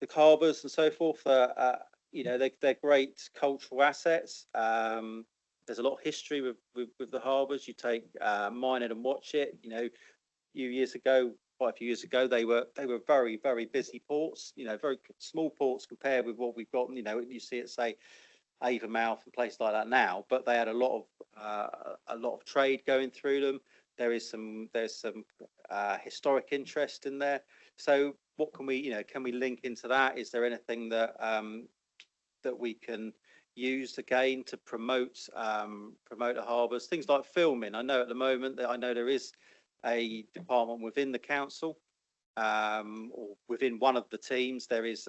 The harbours and so forth, they're great cultural assets. There's a lot of history with the harbours. You take Minehead and Watchet. Quite a few years ago, they were very, very busy ports. Very small ports compared with what we've got. You see it, say, Avonmouth and places like that now, but they had a lot of trade going through them. There's some historic interest in there. So what can we link into that? Is there anything that we can use again to promote the harbours? Things like filming. I know at the moment there is a department within the council, or within one of the teams, there is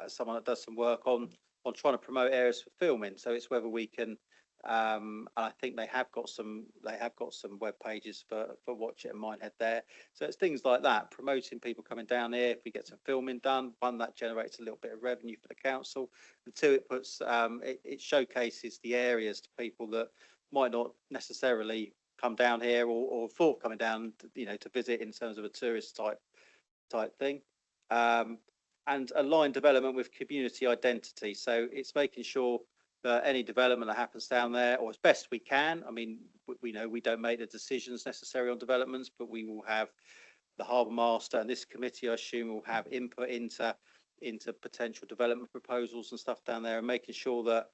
someone that does some work on trying to promote areas for filming. So it's whether we can, and I think they have got some web pages for Watchet and Minehead there. So it's things like that, promoting people coming down here. If we get some filming done, one, that generates a little bit of revenue for the council, and two, it puts it showcases the areas to people that might not necessarily come down here or thought coming down to visit in terms of a tourist type thing. And align development with community identity. So it's making sure that any development that happens down there, or as best we can, I mean, we know we don't make the decisions necessary on developments, but we will have the harbour master and this committee, I assume, will have input into potential development proposals and stuff down there, and making sure that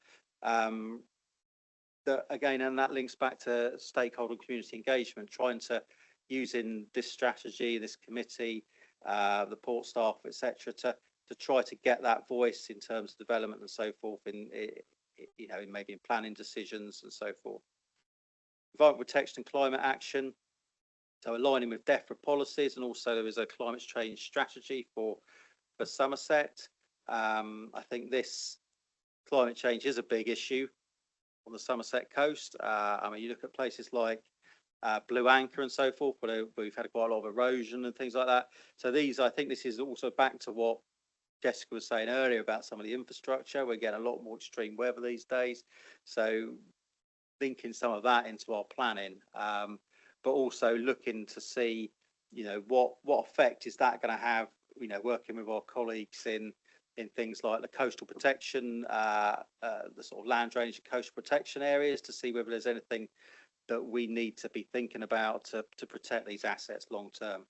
that again, and that links back to stakeholder and community engagement, trying to using this strategy, this committee, the port staff, etc., to try to get that voice in terms of development and so forth, in maybe in planning decisions and so forth. Environment protection and climate action, so aligning with DEFRA policies, and also there is a climate change strategy for Somerset. I think this climate change is a big issue on the Somerset coast. I mean, you look at places like Blue Anchor and so forth, where we've had quite a lot of erosion and things like that. So I think this is also back to what Jessica was saying earlier about some of the infrastructure. We're getting a lot more extreme weather these days, so linking some of that into our planning, but also looking to see, what effect is that going to have? Working with our colleagues in things like the coastal protection, the sort of land drainage and coastal protection areas, to see whether there's anything that we need to be thinking about to protect these assets long term.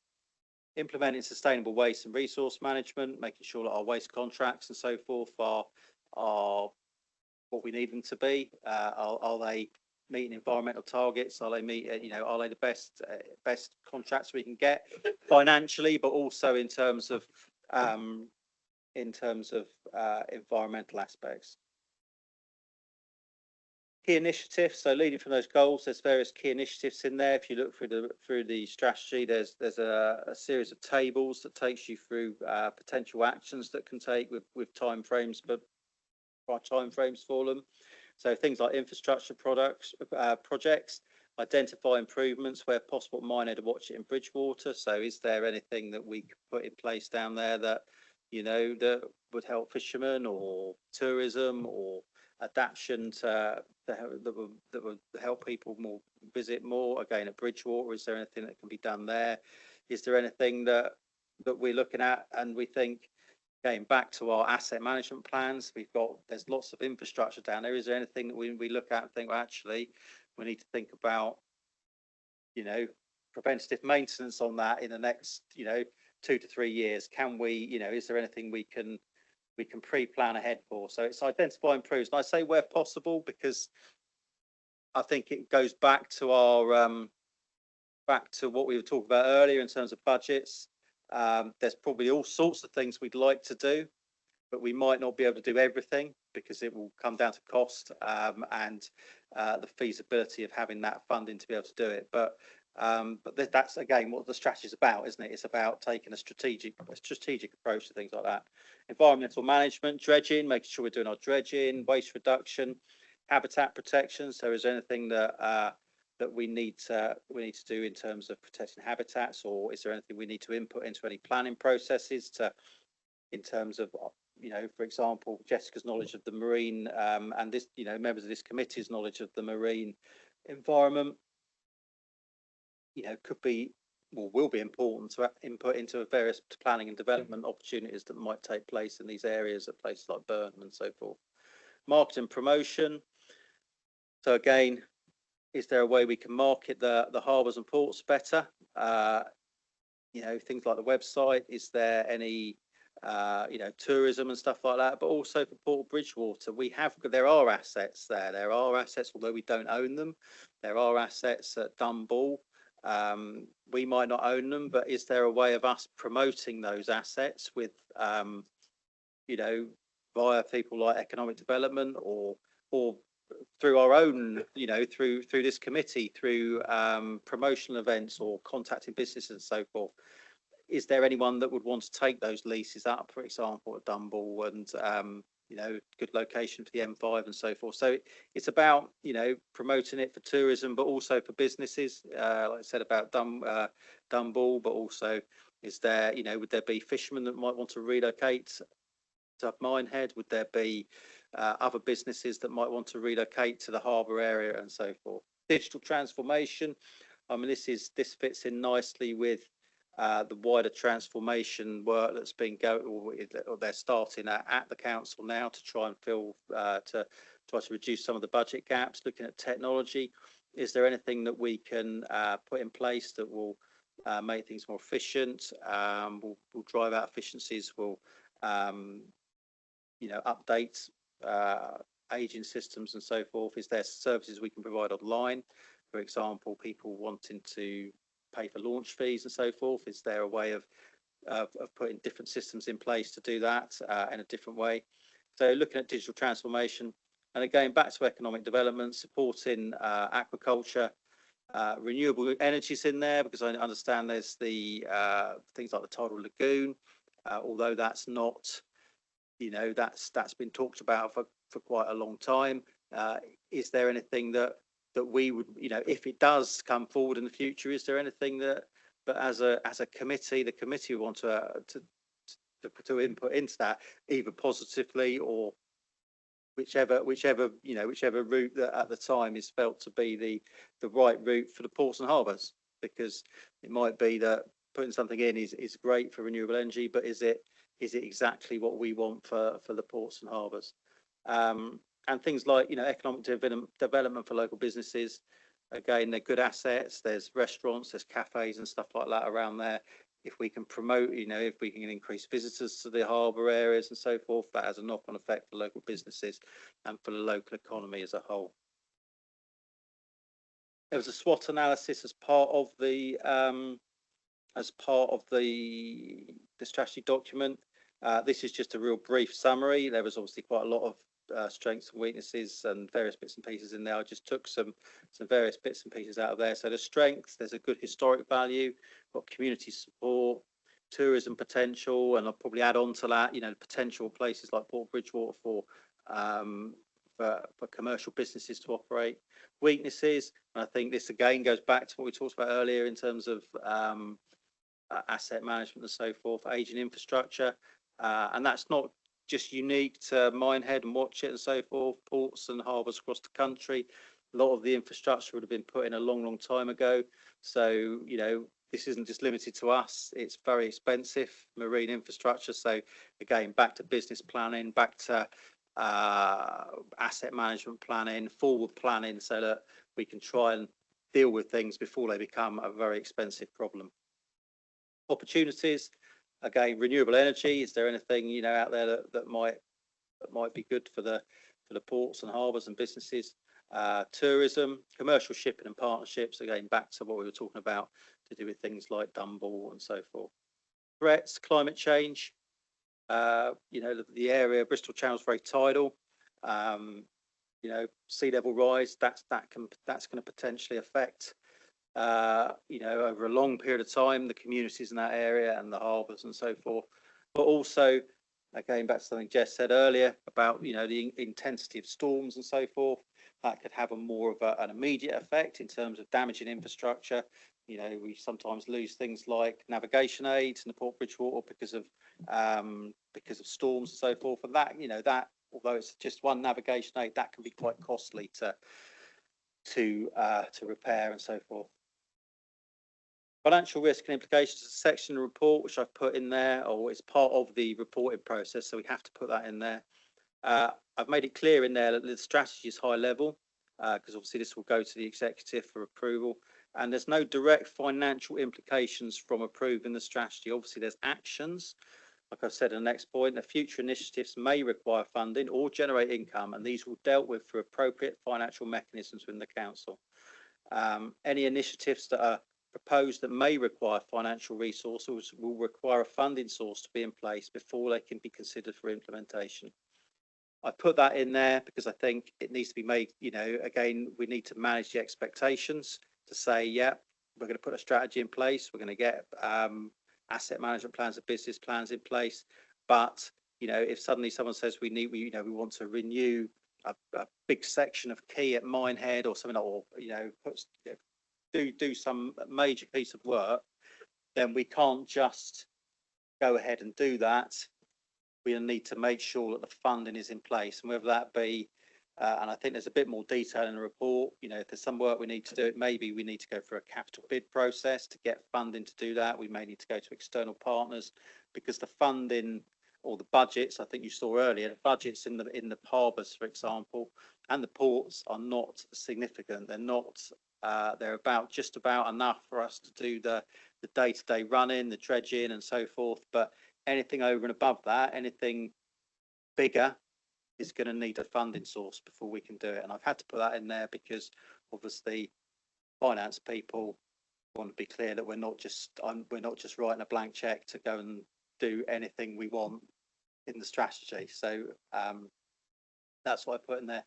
Implementing sustainable waste and resource management, making sure that our waste contracts and so forth are what we need them to be. Are they meeting environmental targets? Are they are they the best contracts we can get financially, but also in terms of environmental aspects? Key initiatives. So leading from those goals, there's various key initiatives in there. If you look through the strategy, there's a series of tables that takes you through potential actions that can take with timeframes for them. So things like infrastructure projects, identify improvements where possible, Minehead and Watchet in Bridgewater. So is there anything that we could put in place down there that that would help fishermen or tourism or adaptation that would help people visit more? Again, at Bridgewater, is there anything that can be done there? Is there anything that we're looking at and we think, going back to our asset management plans, there's lots of infrastructure down there. Is there anything that we look at and think, well, actually, we need to think about preventative maintenance on that in the next, 2 to 3 years? Can we, is there anything we can pre-plan ahead for? So it's identify improves. And I say where possible because I think it goes back to our back to what we were talking about earlier in terms of budgets. There's probably all sorts of things we'd like to do, but we might not be able to do everything because it will come down to cost and the feasibility of having that funding to be able to do it. But that's again what the strategy is about, isn't it? It's about taking a strategic approach to things like that. Environmental management, dredging, making sure we're doing our dredging, waste reduction, habitat protection. So is there anything that we need to do in terms of protecting habitats, or is there anything we need to input into any planning processes in terms of, for example, Jessica's knowledge of the marine and this, members of this committee's knowledge of the marine environment, could be or will be important to input into various planning and development opportunities that might take place in these areas at places like Burnham and so forth. Marketing promotion. So again, is there a way we can market the harbours and ports better? Things like the website. Is there any, tourism and stuff like that? But also for Port Bridgewater, there are assets there. There are assets, although we don't own them. There are assets at Dunball. We might not own them, but is there a way of us promoting those assets with, via people like economic development or through our own, through this committee, through promotional events or contacting businesses and so forth? Is there anyone that would want to take those leases up, for example, at Dunball and, good location for the M5 and so forth? So it's about, promoting it for tourism, but also for businesses, like I said about Dunball, but also is there, would there be fishermen that might want to relocate to Minehead? Would there be other businesses that might want to relocate to the harbour area and so forth? Digital transformation. I mean, this fits in nicely with the wider transformation work that's been going, or they're starting at the council now to try and to try to reduce some of the budget gaps. Looking at technology, is there anything that we can put in place that will make things more efficient? Will drive out efficiencies. Will update aging systems and so forth. Is there services we can provide online? For example, people wanting to pay for launch fees and so forth. Is there a way of putting different systems in place to do that in a different way? So looking at digital transformation, and again back to economic development, supporting aquaculture, renewable energies in there, because I understand there's the things like the tidal lagoon, although that's not, that's been talked about for quite a long time. Is there anything that we would, if it does come forward in the future, is there anything but as a committee, the committee would want to input into that, either positively or whichever route that at the time is felt to be the right route for the ports and harbours? Because it might be that putting something in is great for renewable energy, but is it exactly what we want for the ports and harbours? And things like, economic development for local businesses. Again, they're good assets. There's restaurants, there's cafes and stuff like that around there. If we can promote, if we can increase visitors to the harbour areas and so forth, that has a knock-on effect for local businesses and for the local economy as a whole. There was a SWOT analysis as part of the strategy document. This is just a real brief summary. There was obviously quite a lot of strengths and weaknesses and various bits and pieces in there. I just took some various bits and pieces out of there. So the strengths, there's a good historic value, got community support, tourism potential, and I'll probably add on to that, potential places like Port Bridgewater for commercial businesses to operate. Weaknesses, and I think this again goes back to what we talked about earlier in terms of asset management and so forth, aging infrastructure, and that's not just unique to Minehead and Watchet and so forth, ports and harbours across the country. A lot of the infrastructure would have been put in a long time ago. So, this isn't just limited to us. It's very expensive, marine infrastructure. So again, back to business planning, back to asset management planning, forward planning, so that we can try and deal with things before they become a very expensive problem. Opportunities, again, renewable energy. Is there anything, you know, out there that might be good for the ports and harbours and businesses? Tourism, commercial shipping and partnerships. Again, back to what we were talking about to do with things like Dunball and so forth. Threats, climate change. You know, the area Bristol Channel is very tidal. You know, sea level rise. That's going to potentially affect. You know, over a long period of time, the communities in that area and the harbours and so forth. But also, again, back to something Jess said earlier about, you know, the intensity of storms and so forth. That could have a more of an immediate effect in terms of damaging infrastructure. You know, we sometimes lose things like navigation aids in the Port Bridgewater because of storms and so forth. And that, you know, that although it's just one navigation aid, that can be quite costly to repair and so forth. Financial risk and implications is a section of the report which I've put in there, or it's part of the reporting process, so we have to put that in there. I've made it clear in there that the strategy is high level, because obviously this will go to the executive for approval, and there's no direct financial implications from approving the strategy. Obviously there's actions, like I've said in the next point, the future initiatives may require funding or generate income, and these will be dealt with through appropriate financial mechanisms within the council. Any initiatives that are proposed that may require financial resources will require a funding source to be in place before they can be considered for implementation. I put that in there because I think it needs to be made, you know, again, we need to manage the expectations to say, yeah, we're going to put a strategy in place, we're going to get asset management plans and business plans in place. But, you know, if suddenly someone says we want to renew a big section of quay at Minehead or something, or, you know, do some major piece of work, then we can't just go ahead and do that. We need to make sure that the funding is in place, and whether that be, and I think there's a bit more detail in the report, you know, if there's some work we need to do, maybe we need to go through a capital bid process to get funding to do that. We may need to go to external partners, because the funding or the budgets, I think you saw earlier, the budgets in the harbours, for example, and the ports are not significant. They're not, they're just about enough for us to do the day-to-day running, the dredging and so forth. But anything over and above that, anything bigger, is going to need a funding source before we can do it. And I've had to put that in there because obviously finance people want to be clear that we're not just writing a blank check to go and do anything we want in the strategy. So that's what I put in there.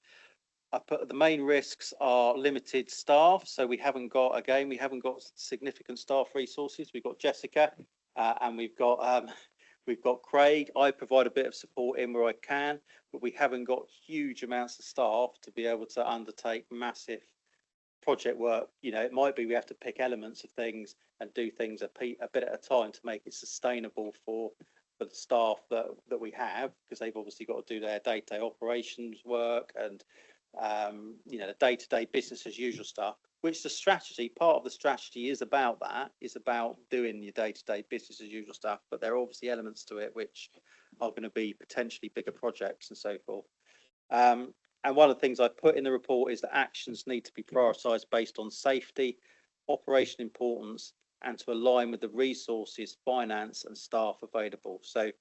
I put the main risks are limited staff. So we haven't got significant staff resources. We've got Jessica and we've got Craig. I provide a bit of support in where I can, but we haven't got huge amounts of staff to be able to undertake massive project work. You know, it might be we have to pick elements of things and do things a bit at a time to make it sustainable for the staff that we have, because they've obviously got to do their day-to-day operations work and you know, the day-to-day business as usual stuff, which part of the strategy is about. That is about doing your day-to-day business as usual stuff, but there are obviously elements to it which are going to be potentially bigger projects and so forth. And one of the things I put in the report is that actions need to be prioritised based on safety, operation importance, and to align with the resources, finance and staff available. So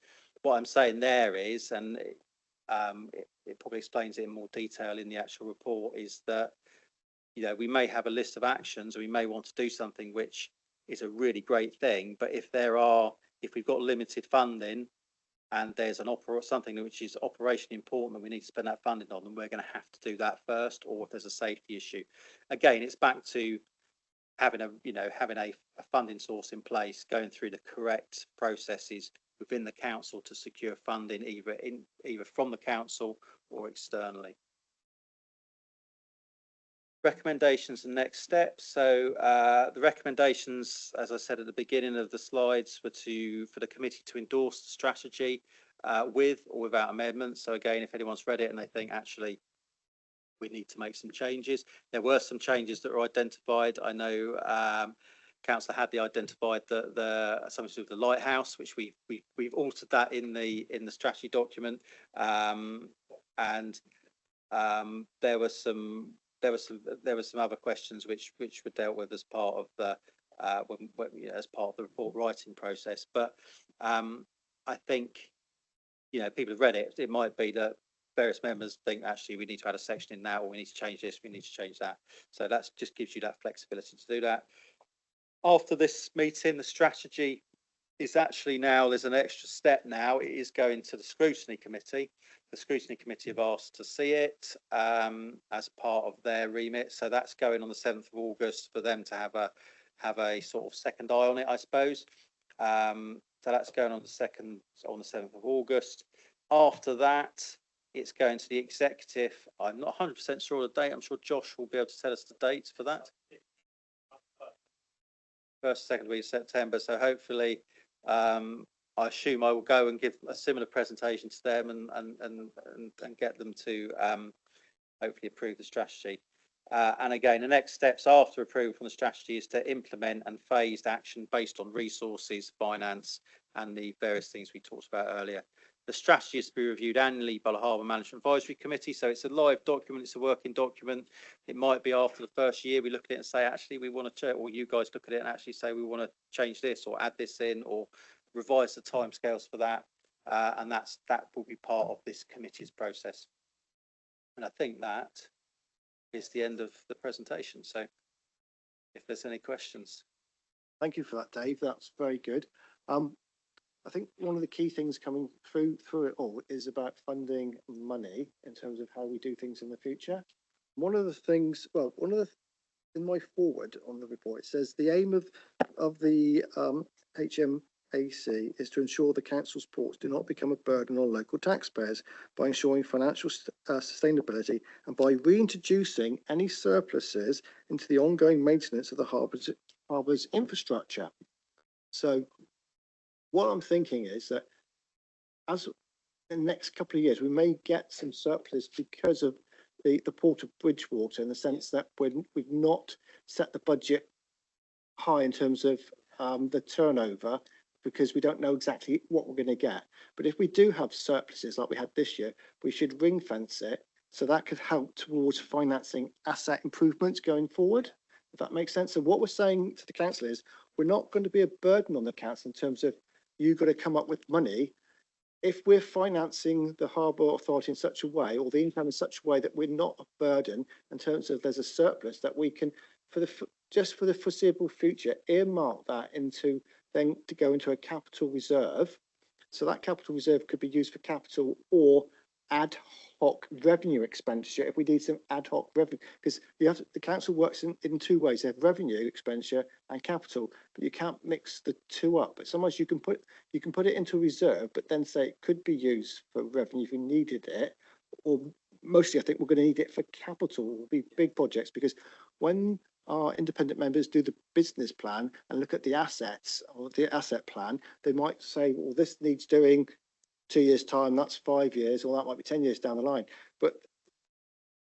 what I'm saying there is, and it probably explains it in more detail in the actual report, is that, you know, we may have a list of actions, or we may want to do something which is a really great thing, but if we've got limited funding and there's something which is operationally important that we need to spend that funding on, then we're going to have to do that first. Or if there's a safety issue, again, it's back to having a funding source in place, going through the correct processes within the council to secure funding, either from the council or externally. Recommendations and next steps. So the recommendations, as I said at the beginning of the slides, were for the committee to endorse the strategy with or without amendments. So again, if anyone's read it and they think actually we need to make some changes, there were some changes that were identified. I know Councillor Hadley identified something to do with the lighthouse, which we've altered that in the strategy document, and there were some there were some other questions which were dealt with as part of the as part of the report writing process. But I think, you know, people have read it. It might be that various members think actually we need to add a section in now, or we need to change this, we need to change that. So that's just gives you that flexibility to do that. After this meeting, the strategy is actually now, there's an extra step now. It is going to the scrutiny committee. The scrutiny committee have asked to see it as part of their remit. So that's going on the 7th of August for them to have a sort of second eye on it, I suppose. So that's going on the 7th of August. After that, it's going to the executive. I'm not 100% sure of the date. I'm sure Josh will be able to tell us the dates for that. First, second week of September. So hopefully, I assume I will go and give a similar presentation to them and get them to hopefully approve the strategy. And again, the next steps after approval from the strategy is to implement and phased action based on resources, finance, and the various things we talked about earlier. The strategy is to be reviewed annually by the Harbour Management Advisory Committee. So it's a live document, it's a working document. It might be after the first year we look at it and say, actually, we want to, or you guys look at it and actually say we want to change this or add this in or revise the timescales for that. And that will be part of this committee's process. And I think that is the end of the presentation. So if there's any questions. Thank you for that, Dave. That's very good. I think one of the key things coming through it all is about funding money in terms of how we do things in the future. One of the things, in my forward on the report, it says the aim of the HMAC is to ensure the council's ports do not become a burden on local taxpayers by ensuring financial sustainability and by reintroducing any surpluses into the ongoing maintenance of the harbour's infrastructure. So what I'm thinking is that as in the next couple of years, we may get some surplus because of the Port of Bridgewater, in the sense that we've not set the budget high in terms of the turnover, because we don't know exactly what we're going to get. But if we do have surpluses like we had this year, we should ring fence it, so that could help towards financing asset improvements going forward, if that makes sense. So what we're saying to the council is we're not going to be a burden on the council in terms of you've got to come up with money. If we're financing the Harbour Authority in such a way, or the income in such a way that we're not a burden in terms of there's a surplus, that we can, just for the foreseeable future, earmark that into then to go into a capital reserve. So that capital reserve could be used for capital or ad hoc revenue expenditure if we need some ad hoc revenue, because the council works in two ways. They have revenue expenditure and capital, but you can't mix the two up. But sometimes you can put it into a reserve, but then say it could be used for revenue if you needed it, or mostly I think we're going to need it for capital. It will be big projects, because when our independent members do the business plan and look at the assets or the asset plan, they might say, well, this needs doing 2 years' time, that's 5 years, or that might be 10 years down the line. But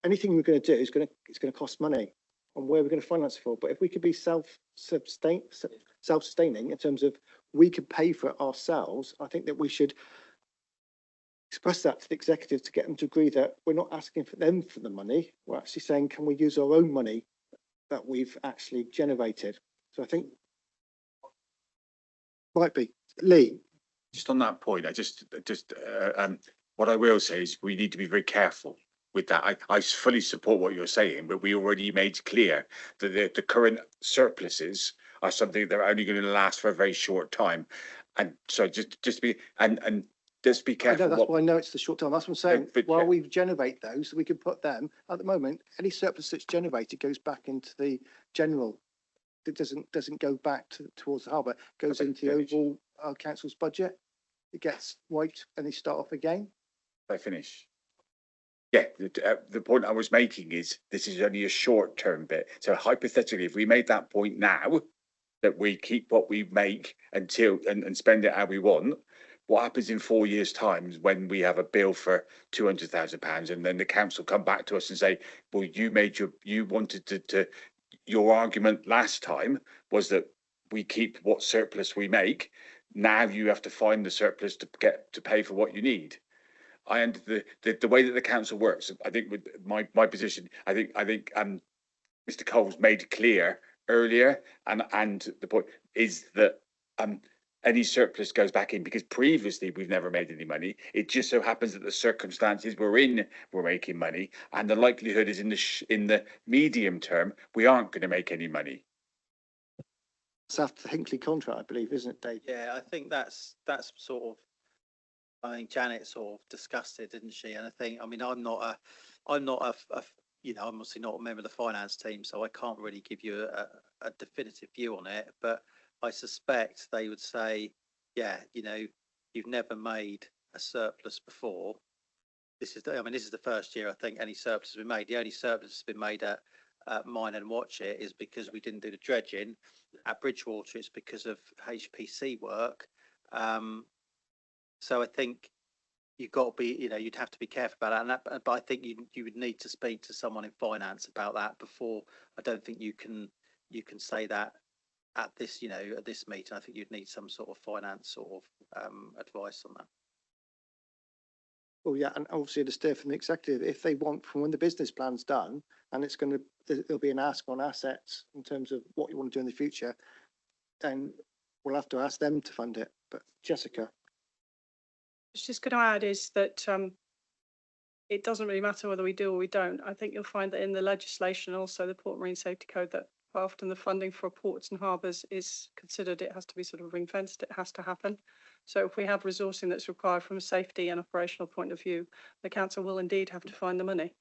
anything we're going to do is going to cost money, and where we're going to finance it for. But if we could be self-sustaining in terms of we could pay for it ourselves, I think that we should express that to the executive to get them to agree that we're not asking for them for the money. We're actually saying, can we use our own money that we've actually generated? So I think might be Lee. Just on that point, what I will say is we need to be very careful with that. I fully support what you're saying, but we already made clear that the current surpluses are something that are only going to last for a very short time, and so just be careful. I know, that's why I know it's the short term. That's what I'm saying. But while we generate those, we can put them at the moment. Any surplus that's generated goes back into the general. It doesn't go back towards the harbour. It goes into the overall council's budget. It gets wiped and they start off again. I finish. Yeah, the point I was making is this is only a short term bit. So hypothetically, if we made that point now, that we keep what we make until and spend it how we want, what happens in 4 years' time when we have a bill for £200,000 and then the council come back to us and say, well, you wanted to your argument last time was that we keep what surplus we make. Now you have to find the surplus to pay for what you need. I under the way that the council works. I think with my position, I think Mr. Cole's made clear earlier, and the point is that any surplus goes back in, because previously we've never made any money. It just so happens that the circumstances we're in, we're making money, and the likelihood is in the medium term we aren't going to make any money. It's after the Hinckley contract, I believe, isn't it, Dave? Yeah, I think that's sort of, I think Janet sort of discussed it, didn't she? And I think, I mean, I'm not a you know, I'm obviously not a member of the finance team, so I can't really give you a definitive view on it, but I suspect they would say, yeah, you know, you've never made a surplus before. This is the first year I think any surplus has been made. The only surplus has been made at Mine and Watch It is because we didn't do the dredging. At Bridgewater, it's because of HPC work. So I think you've got to be, you know, you'd have to be careful about that. And but I think you would need to speak to someone in finance about that before. I don't think you can say that at this, you know, at this meeting. I think you'd need some sort of finance sort of advice on that. Well, yeah, and obviously to steer from the executive, if they want, from when the business plan's done, and it's going to, there'll be an ask on assets in terms of what you want to do in the future, then we'll have to ask them to fund it. But Jessica. I was just going to add is that it doesn't really matter whether we do or we don't. I think you'll find that in the legislation, also the Port Marine Safety Code, that quite often the funding for ports and harbours is considered, it has to be sort of ring fenced, it has to happen. So if we have resourcing that's required from a safety and operational point of view, the council will indeed have to find the money.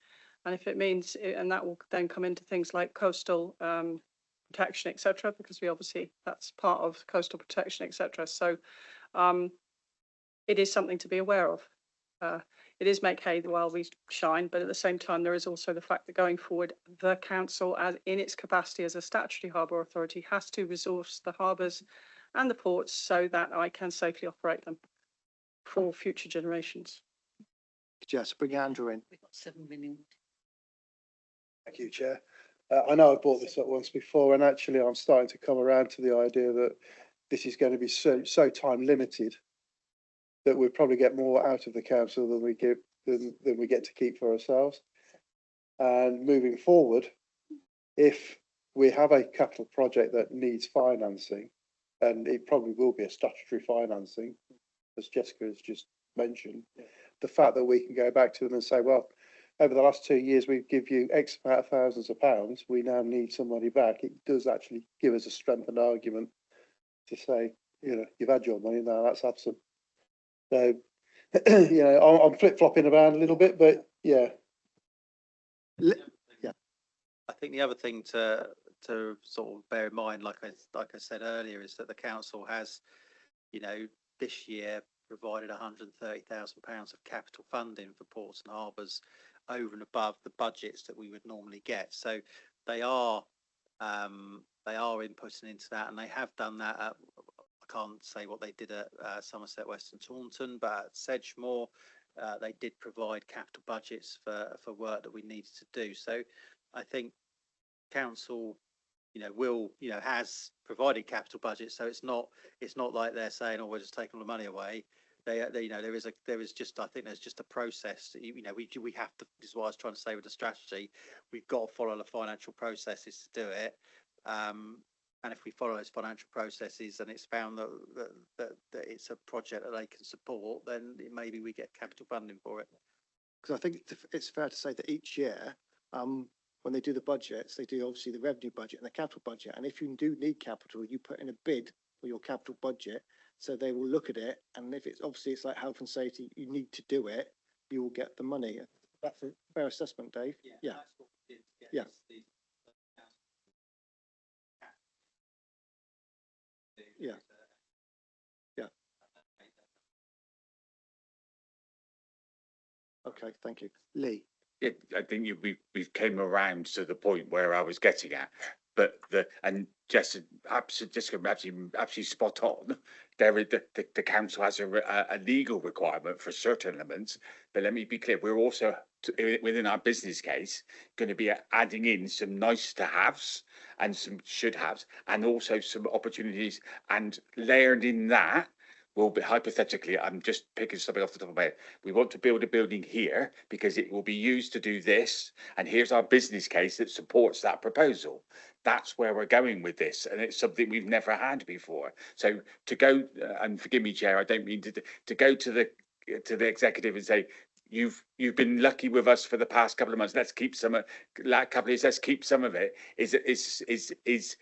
And if it means, and that will then come into things like coastal protection, etc., because we obviously, that's part of coastal protection, etc. So it is something to be aware of. It is make hay while we shine, but at the same time, there is also the fact that going forward, the council, as in its capacity as a statutory harbour authority, has to resource the harbours and the ports so that I can safely operate them for future generations. Just bring Andrew in. We've got 7 million. Thank you, Chair. I know I brought this up once before, and actually I'm starting to come around to the idea that this is going to be so time limited that we'll probably get more out of the council than we get to keep for ourselves. And moving forward, if we have a capital project that needs financing, and it probably will be a statutory financing, as Jessica has just mentioned, the fact that we can go back to them and say, well, over the last 2 years, we give you X amount of thousands of pounds, we now need some money back. It does actually give us a strengthened argument to say, you know, you've had your money, now let's have some. So, you know, I'm flip-flopping around a little bit, but yeah. Yeah. I think the other thing to sort of bear in mind, like I said earlier, is that the council has, you know, this year provided £130,000 of capital funding for ports and harbours over and above the budgets that we would normally get. So they are inputting into that, and they have done that at, I can't say what they did at Somerset West and Taunton, but at Sedgemoor they did provide capital budgets for work that we needed to do. So I think council, you know, has provided capital budgets. So it's not like they're saying, oh, we're just taking all the money away. They you know, there is just, I think there's just a process. You know, we have to. This is what I was trying to say with the strategy. We've got to follow the financial processes to do it. And if we follow those financial processes and it's found that it's a project that they can support, then maybe we get capital funding for it. Because I think it's fair to say that each year, when they do the budgets, they do obviously the revenue budget and the capital budget. And if you do need capital, you put in a bid for your capital budget. So they will look at it. And if it's obviously it's like health and safety, you need to do it, you will get the money. That's a fair assessment, Dave. Yeah. Yeah. Yeah. Yeah. Okay, thank you. Lee. Yeah, I think we've came around to the point where I was getting at, but Jessica absolutely spot on. The council has a legal requirement for certain elements, but let me be clear: we're also within our business case going to be adding in some nice to haves and some should haves, and also some opportunities, and layered in that will be hypothetically, I'm just picking something off the top of my head. We want to build a building here because it will be used to do this. And here's our business case that supports that proposal. That's where we're going with this. And it's something we've never had before. So to go, and forgive me, Chair, I don't mean to go to the executive and say, you've been lucky with us for the past couple of months. Let's keep some of let's keep some of it. Is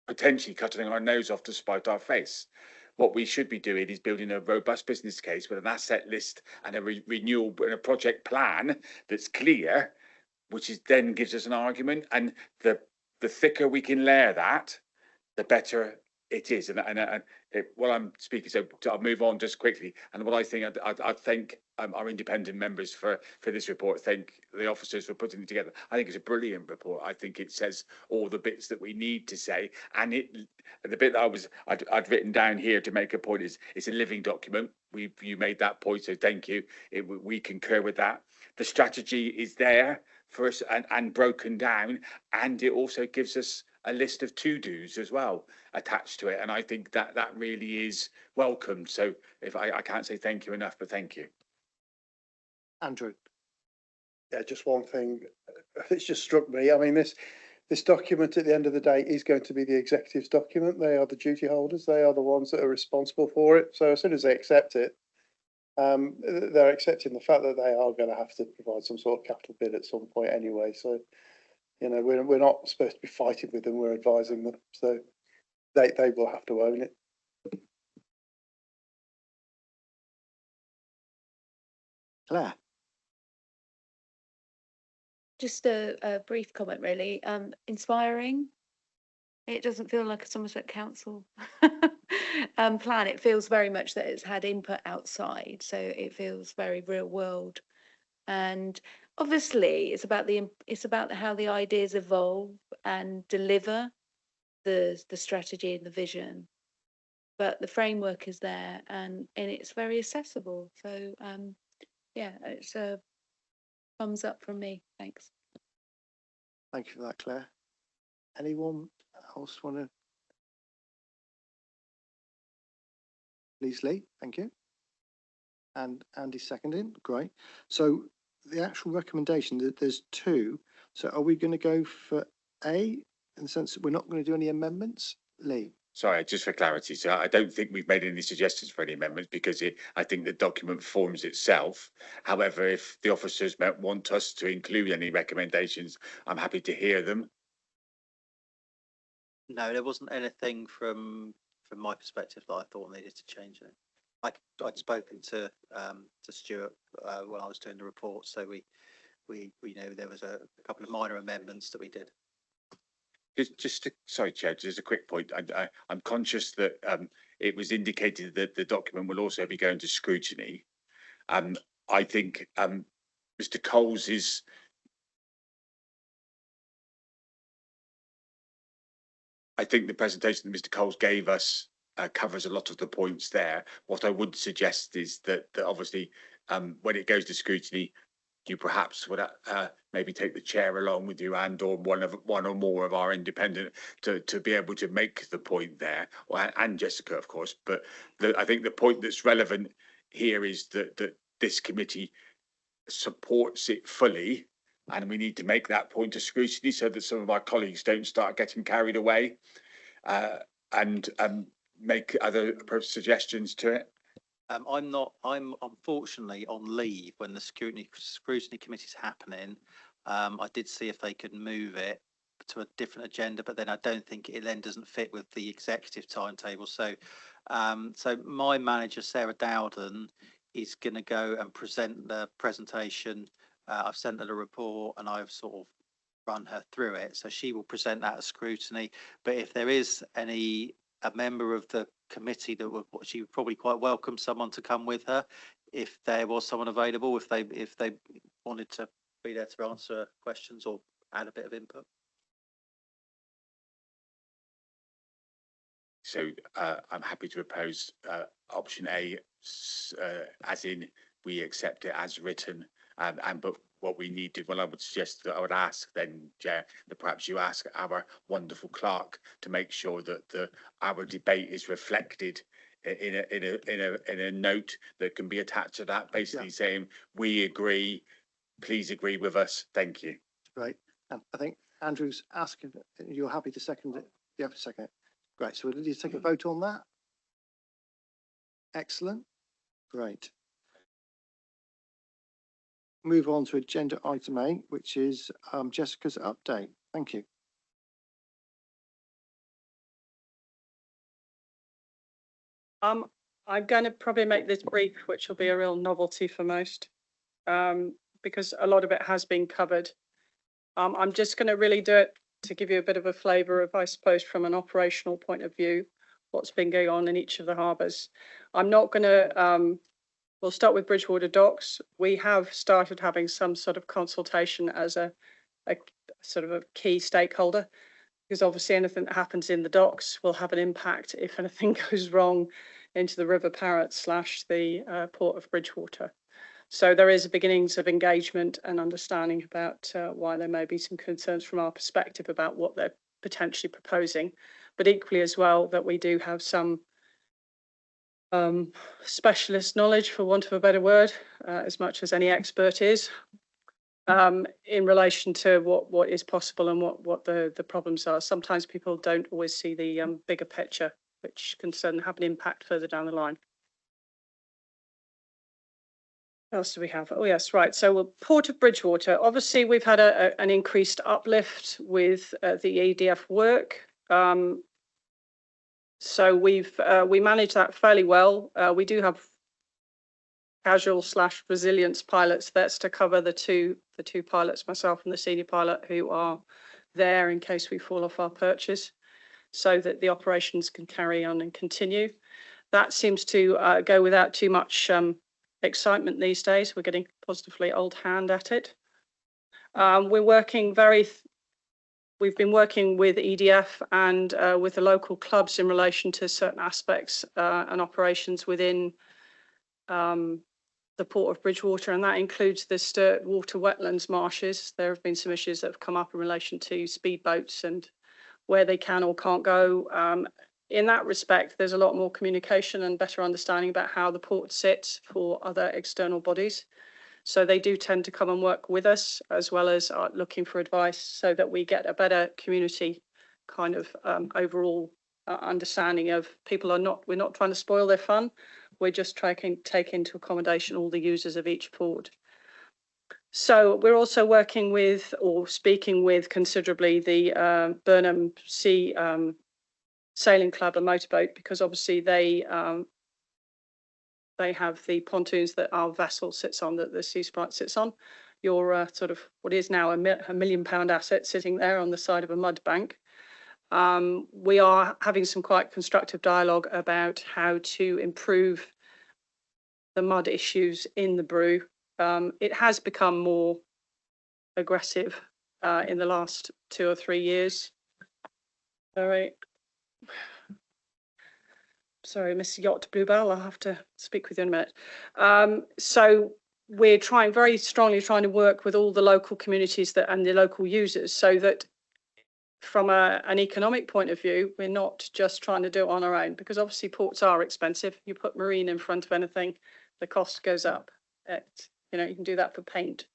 potentially cutting our nose off to spite our face. What we should be doing is building a robust business case with an asset list and a renewal and a project plan that's clear, which is then gives us an argument. And the thicker we can layer that, the better it is. While I'm speaking, so I'll move on just quickly. And what I think, I thank our independent members for this report. Thank the officers for putting it together. I think it's a brilliant report. I think it says all the bits that we need to say. And the bit that I'd written down here to make a point is it's a living document. You made that point, so thank you. We concur with that. The strategy is there for us and broken down, and it also gives us a list of to-dos as well attached to it, and I think that really is welcome. So if I can't say thank you enough, but thank you. Andrew. Yeah, just one thing. It's just struck me. I mean, this document at the end of the day is going to be the executive's document. They are the duty holders. They are the ones that are responsible for it. So as soon as they accept it, they're accepting the fact that they are going to have to provide some sort of capital bid at some point anyway. So, you know, we're not supposed to be fighting with them. We're advising them. So they will have to own it. Claire. Just a brief comment, really. Inspiring. It doesn't feel like a Somerset Council plan. It feels very much that it's had input outside, so it feels very real world. And obviously, it's about how the ideas evolve and deliver the strategy and the vision. But the framework is there, and it's very accessible. So yeah, it's a thumbs up from me. Thanks. Thank you for that, Claire. Anyone else want to? Please, Lee. Thank you. And Andy seconding. Great. So the actual recommendation, there's two. So are we going to go for A in the sense that we're not going to do any amendments? Lee. Sorry, just for clarity. So I don't think we've made any suggestions for any amendments because I think the document forms itself. However, if the officers want us to include any recommendations, I'm happy to hear them. No, there wasn't anything from my perspective that I thought needed to change it. I'd spoken to Stuart when I was doing the report, so we know there was a couple of minor amendments that we did. Sorry, Chair, just a quick point. I'm conscious that it was indicated that the document will also be going to scrutiny. I think Mr. Coles is. I think the presentation that Mr. Coles gave us covers a lot of the points there. What I would suggest is that obviously when it goes to scrutiny, you perhaps would maybe take the chair along with you and or one or more of our independent to be able to make the point there, and Jessica, of course. But I think the point that's relevant here is that this committee supports it fully, and we need to make that point of scrutiny so that some of our colleagues don't start getting carried away and make other suggestions to it. I'm unfortunately on leave when the scrutiny committee is happening. I did see if they could move it to a different agenda, but then I don't think it then doesn't fit with the executive timetable. So my manager, Sarah Dowden, is going to go and present the presentation. I've sent her the report and I've sort of run her through it. So she will present that as scrutiny. But if there is a member of the committee she would probably quite welcome someone to come with her if there was someone available, if they wanted to be there to answer questions or add a bit of input. So I'm happy to propose option A, as in we accept it as written, but what we need to, well, I would suggest that I would ask then, Chair, that perhaps you ask our wonderful clerk to make sure that our debate is reflected in a note that can be attached to that, basically saying, we agree, please agree with us, thank you. Great. I think Andrew's asking, you're happy to second it? You have to second it. Great. So we'll need to take a vote on that. Excellent. Great. Move on to agenda item 8, which is Jessica's update. Thank you. I'm going to probably make this brief, which will be a real novelty for most, because a lot of it has been covered. I'm just going to really do it to give you a bit of a flavour of, I suppose, from an operational point of view, what's been going on in each of the harbours. I'm not going to, we'll start with Bridgewater Docks. We have started having some sort of consultation as a sort of a key stakeholder, because obviously anything that happens in the docks will have an impact if anything goes wrong into the River Parrett / the Port of Bridgewater. So there is a beginnings of engagement and understanding about why there may be some concerns from our perspective about what they're potentially proposing, but equally as well that we do have some specialist knowledge, for want of a better word, as much as any expert is, in relation to what is possible and what the problems are. Sometimes people don't always see the bigger picture, which can certainly have an impact further down the line. What else do we have? Oh yes, right. So Port of Bridgewater. Obviously, we've had an increased uplift with the EDF work. So we manage that fairly well. We do have casual / resilience pilots. That's to cover the two pilots, myself and the senior pilot, who are there in case we fall off our perches, so that the operations can carry on and continue. That seems to go without too much excitement these days. We're getting positively old hand at it. We're working we've been working with EDF and with the local clubs in relation to certain aspects and operations within the Port of Bridgewater, and that includes the Sturt water wetlands marshes. There have been some issues that have come up in relation to speedboats and where they can or can't go. In that respect, there's a lot more communication and better understanding about how the port sits for other external bodies. So they do tend to come and work with us, as well as looking for advice, so that we get a better community kind of overall understanding of people we're not trying to spoil their fun. We're just trying to take into accommodation all the users of each port. So we're also working with, or speaking with considerably, the Burnham Sea Sailing Club and Motorboat, because obviously they have the pontoons that our vessel sits on, that the Sea Sprite sits on. Your sort of what is now a £1 million asset sitting there on the side of a mud bank. We are having some quite constructive dialogue about how to improve the mud issues in the Brew. It has become more aggressive in the last 2 or 3 years. All right. Sorry, Miss Yacht Bluebell, I'll have to speak with you in a minute. So we're very strongly trying to work with all the local communities and the local users, so that from an economic point of view, we're not just trying to do it on our own, because obviously ports are expensive. You put marine in front of anything, the cost goes up. You can do that for paint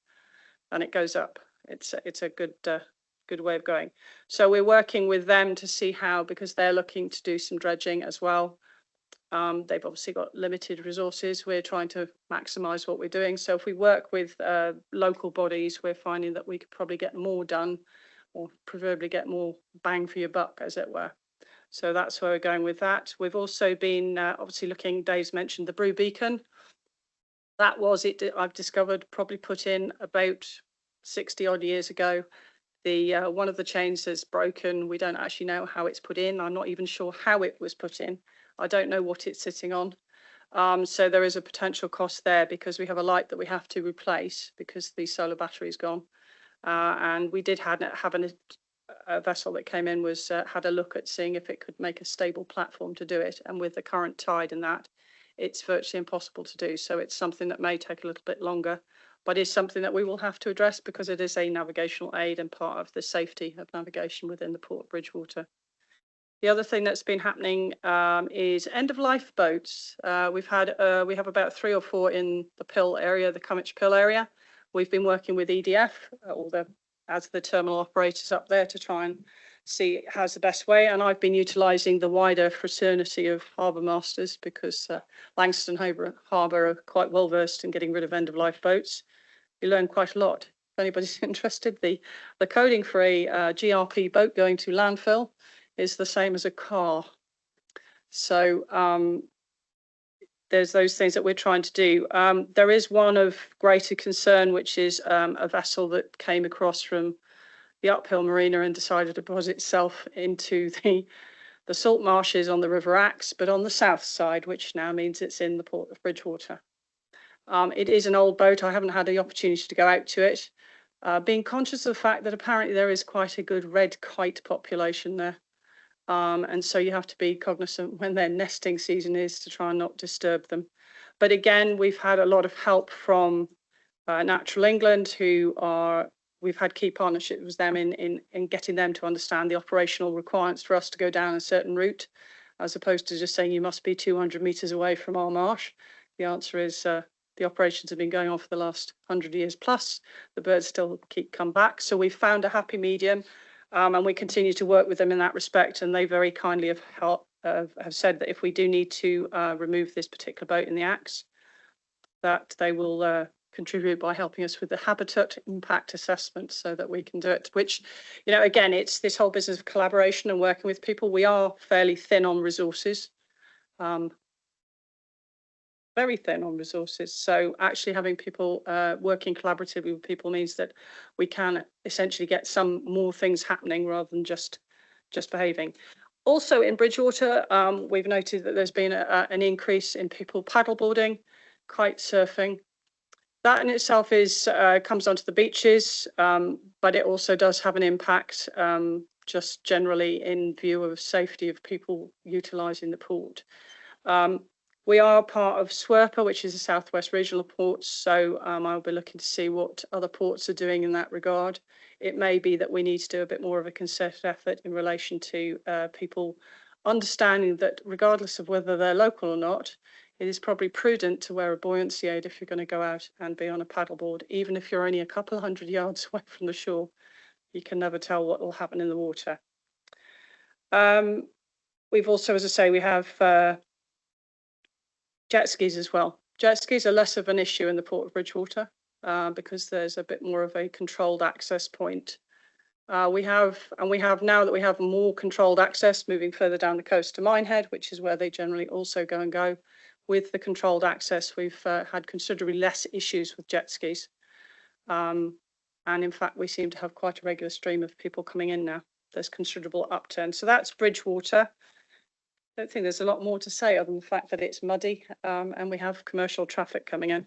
and it goes up. It's a good way of going. So we're working with them to see how, because they're looking to do some dredging as well. They've obviously got limited resources. We're trying to maximise what we're doing. So if we work with local bodies, we're finding that we could probably get more done, or preferably get more bang for your buck, as it were. So that's where we're going with that. We've also been obviously looking, Dave's mentioned the Brew Beacon. That was it, I've discovered, probably put in about 60 odd years ago. One of the chains has broken. We don't actually know how it's put in. I'm not even sure how it was put in. I don't know what it's sitting on. So there is a potential cost there, because we have a light that we have to replace because the solar battery is gone. And we did have a vessel that came in, had a look at seeing if it could make a stable platform to do it. And with the current tide and that, it's virtually impossible to do. So it's something that may take a little bit longer, but is something that we will have to address, because it is a navigational aid and part of the safety of navigation within the Port of Bridgewater. The other thing that's been happening is end of life boats. We have about 3 or 4 in the Pill area, the Cummich Pill area. We've been working with EDF, as the terminal operators up there, to try and see how's the best way. And I've been utilising the wider fraternity of harbour masters, because Langston Harbour are quite well versed in getting rid of end of life boats. You learn quite a lot. If anybody's interested, the coding for a GRP boat going to landfill is the same as a car. So there's those things that we're trying to do. There is one of greater concern, which is a vessel that came across from the uphill marina and decided to deposit itself into the salt marshes on the River Axe, but on the south side, which now means it's in the port of Bridgewater. It is an old boat. I haven't had the opportunity to go out to it. Being conscious of the fact that apparently there is quite a good red kite population there. And so you have to be cognizant when their nesting season is to try and not disturb them. But again, we've had a lot of help from Natural England, we've had key partnerships with them in getting them to understand the operational requirements for us to go down a certain route, as opposed to just saying you must be 200 metres away from our marsh. The answer is the operations have been going on for the last 100 years plus. The birds still come back. So we've found a happy medium. And we continue to work with them in that respect, and they very kindly have said that if we do need to remove this particular boat in the Axe, that they will contribute by helping us with the habitat impact assessment so that we can do it, which, you know, again, it's this whole business of collaboration and working with people. We are fairly thin on resources, very thin on resources. So actually having people working collaboratively with people means that we can essentially get some more things happening rather than just behaving. Also in Bridgewater, we've noted that there's been an increase in people paddleboarding, kite surfing. That in itself comes onto the beaches, but it also does have an impact just generally in view of safety of people utilising the port. We are part of SWERPA, which is the Southwest Regional Ports, so I'll be looking to see what other ports are doing in that regard. It may be that we need to do a bit more of a concerted effort in relation to people understanding that regardless of whether they're local or not, it is probably prudent to wear a buoyancy aid if you're going to go out and be on a paddleboard, even if you're only a couple of 100 yards away from the shore. You can never tell what will happen in the water. We've also, as I say, we have jet skis as well. Jet skis are less of an issue in the Port of Bridgewater because there's a bit more of a controlled access point. We have now that we have more controlled access moving further down the coast to Minehead, which is where they generally also go. With the controlled access, we've had considerably less issues with jet skis. And in fact, we seem to have quite a regular stream of people coming in now. There's considerable upturn. So that's Bridgewater. I don't think there's a lot more to say other than the fact that it's muddy and we have commercial traffic coming in.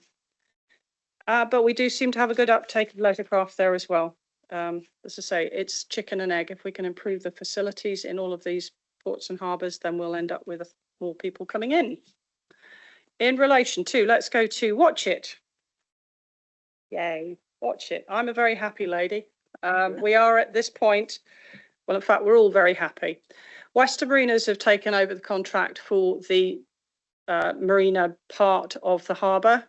But we do seem to have a good uptake of leisure craft there as well. As I say, it's chicken and egg. If we can improve the facilities in all of these ports and harbours, then we'll end up with more people coming in. In relation to, let's go to Watch It. Yay, Watch It. I'm a very happy lady. We are at this point, well, in fact, we're all very happy. Western Marinas have taken over the contract for the marina part of the harbour.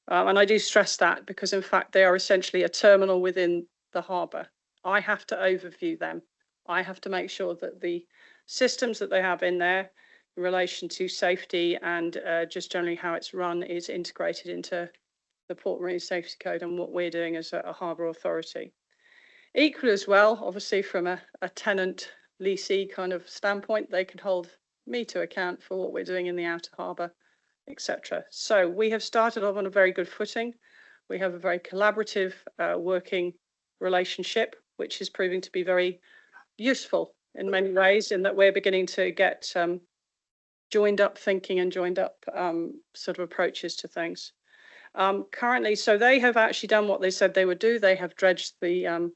And I do stress that because, in fact, they are essentially a terminal within the harbour. I have to overview them. I have to make sure that the systems that they have in there in relation to safety and just generally how it's run is integrated into the Port Marine Safety Code and what we're doing as a harbour authority. Equally as well, obviously from a tenant leasee kind of standpoint, they can hold me to account for what we're doing in the outer harbour, etc. So we have started off on a very good footing. We have a very collaborative working relationship, which is proving to be very useful in many ways, in that we're beginning to get joined up thinking and joined up sort of approaches to things. Currently, so they have actually done what they said they would do. They have dredged the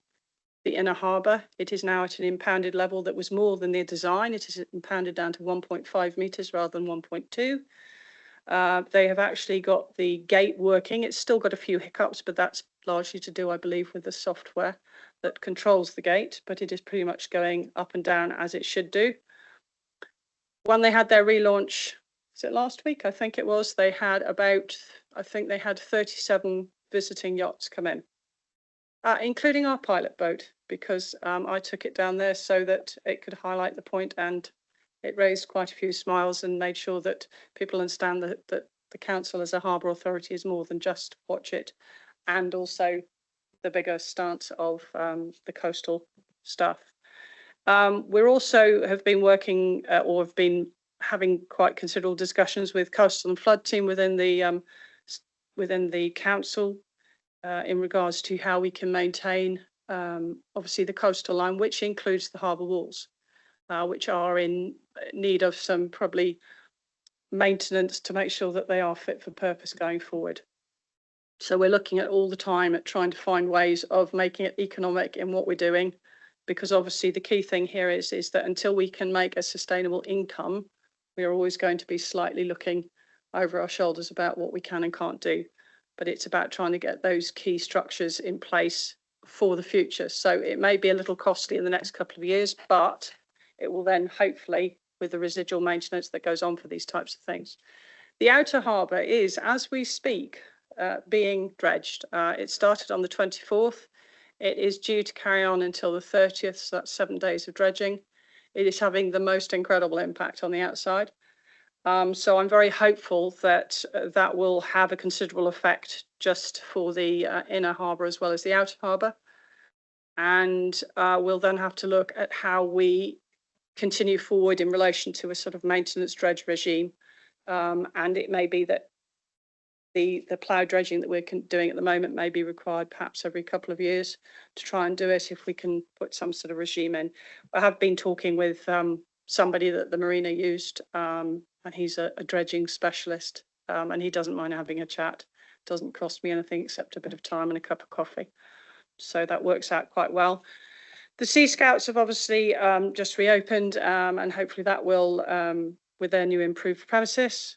inner harbour. It is now at an impounded level that was more than their design. It is impounded down to 1.5 metres rather than 1.2. They have actually got the gate working. It's still got a few hiccups, but that's largely to do, I believe, with the software that controls the gate, but it is pretty much going up and down as it should do. when they had their relaunch, was it last week? I think it was, they had about, I think they had 37 visiting yachts come in, including our pilot boat, because I took it down there so that it could highlight the point, and it raised quite a few smiles and made sure that people understand that the council as a harbour authority is more than just watch it, and also the bigger stance of the coastal stuff. We're also have been working or have been having quite considerable discussions with coastal and flood team within the council in regards to how we can maintain obviously the coastal line, which includes the harbour walls, which are in need of some probably maintenance to make sure that they are fit for purpose going forward. So we're looking at all the time at trying to find ways of making it economic in what we're doing, because obviously the key thing here is that until we can make a sustainable income, we are always going to be slightly looking over our shoulders about what we can and can't do. But it's about trying to get those key structures in place for the future. So it may be a little costly in the next couple of years, but it will then hopefully, with the residual maintenance that goes on for these types of things. The outer harbour is, as we speak, being dredged. It started on the 24th. It is due to carry on until the 30th, so that's 7 days of dredging. It is having the most incredible impact on the outside. So I'm very hopeful that that will have a considerable effect just for the inner harbour as well as the outer harbour. And we'll then have to look at how we continue forward in relation to a sort of maintenance dredge regime. And it may be that the plough dredging that we're doing at the moment may be required perhaps every couple of years to try and do it if we can put some sort of regime in. I have been talking with somebody that the marina used, and he's a dredging specialist, and he doesn't mind having a chat. Doesn't cost me anything except a bit of time and a cup of coffee. So that works out quite well. The Sea Scouts have obviously just reopened, and hopefully that will, with their new improved premises.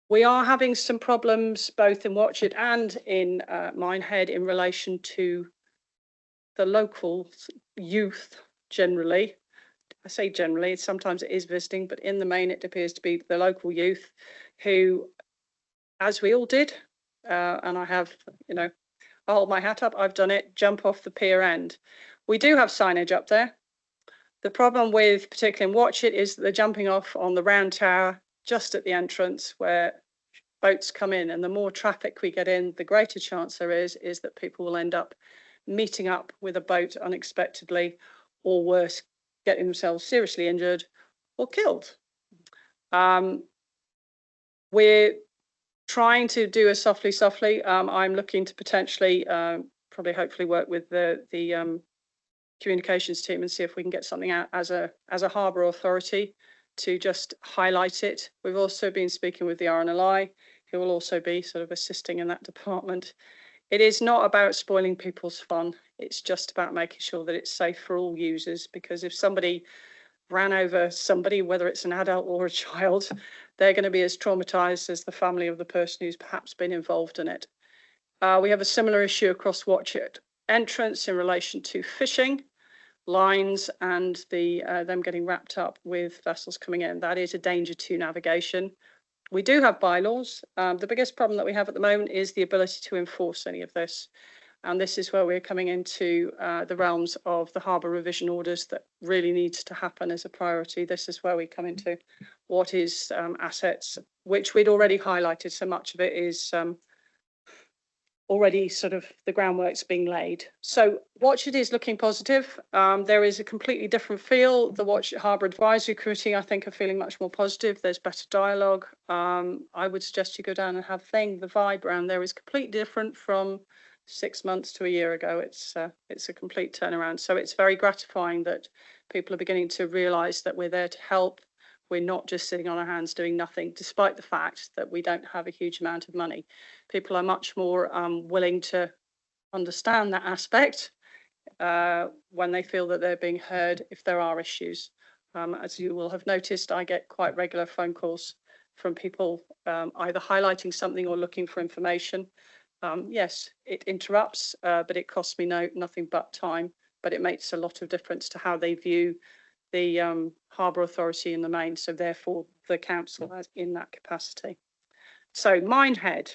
We are having some problems both in Watchet and in Minehead in relation to the local youth generally. I say generally, sometimes it is visiting, but in the main it appears to be the local youth who, as we all did, and I have, you know, I hold my hat up, I've done it, jump off the pier end. We do have signage up there. The problem with, particularly in Watchet, is that they're jumping off on the round tower just at the entrance where boats come in, and the more traffic we get in, the greater chance there is that people will end up meeting up with a boat unexpectedly, or worse, getting themselves seriously injured or killed. We're trying to do a softly. I'm looking to potentially, probably hopefully work with the communications team and see if we can get something out as a harbour authority to just highlight it. We've also been speaking with the RNLI, who will also be sort of assisting in that department. It is not about spoiling people's fun. It's just about making sure that it's safe for all users, because if somebody ran over somebody, whether it's an adult or a child, they're going to be as traumatized as the family of the person who's perhaps been involved in it. We have a similar issue across Watchet entrance in relation to fishing lines and them getting wrapped up with vessels coming in. That is a danger to navigation. We do have bylaws. The biggest problem that we have at the moment is the ability to enforce any of this. And this is where we're coming into the realms of the harbour revision orders that really needs to happen as a priority. This is where we come into what is assets, which we'd already highlighted. So much of it is already sort of the groundwork's being laid. So Watchet is looking positive. There is a completely different feel. The Watchet Harbour Advisory Committee, I think, are feeling much more positive. There's better dialogue. I would suggest you go down and have a thing. The vibe around there is completely different from 6 months to a year ago. It's a complete turnaround. So it's very gratifying that people are beginning to realise that we're there to help. We're not just sitting on our hands doing nothing, despite the fact that we don't have a huge amount of money. People are much more willing to understand that aspect when they feel that they're being heard if there are issues. As you will have noticed, I get quite regular phone calls from people either highlighting something or looking for information. Yes, it interrupts, but it costs me nothing but time, but it makes a lot of difference to how they view the Harbour Authority in the main, so therefore the council has in that capacity. So Minehead.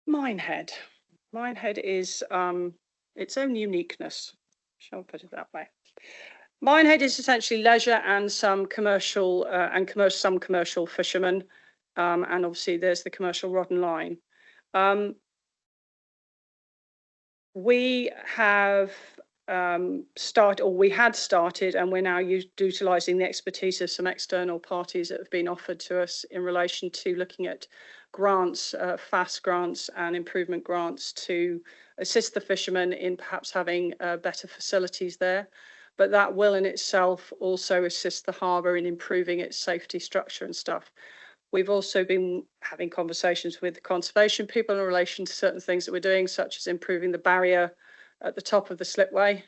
Minehead is its own uniqueness, shall I put it that way. Minehead is essentially leisure and some commercial some commercial fishermen, and obviously there's the commercial rod and line. We have we had started, and we're now utilising the expertise of some external parties that have been offered to us in relation to looking at grants, fast grants and improvement grants to assist the fishermen in perhaps having better facilities there. But that will in itself also assist the harbour in improving its safety structure and stuff. We've also been having conversations with the conservation people in relation to certain things that we're doing, such as improving the barrier at the top of the slipway,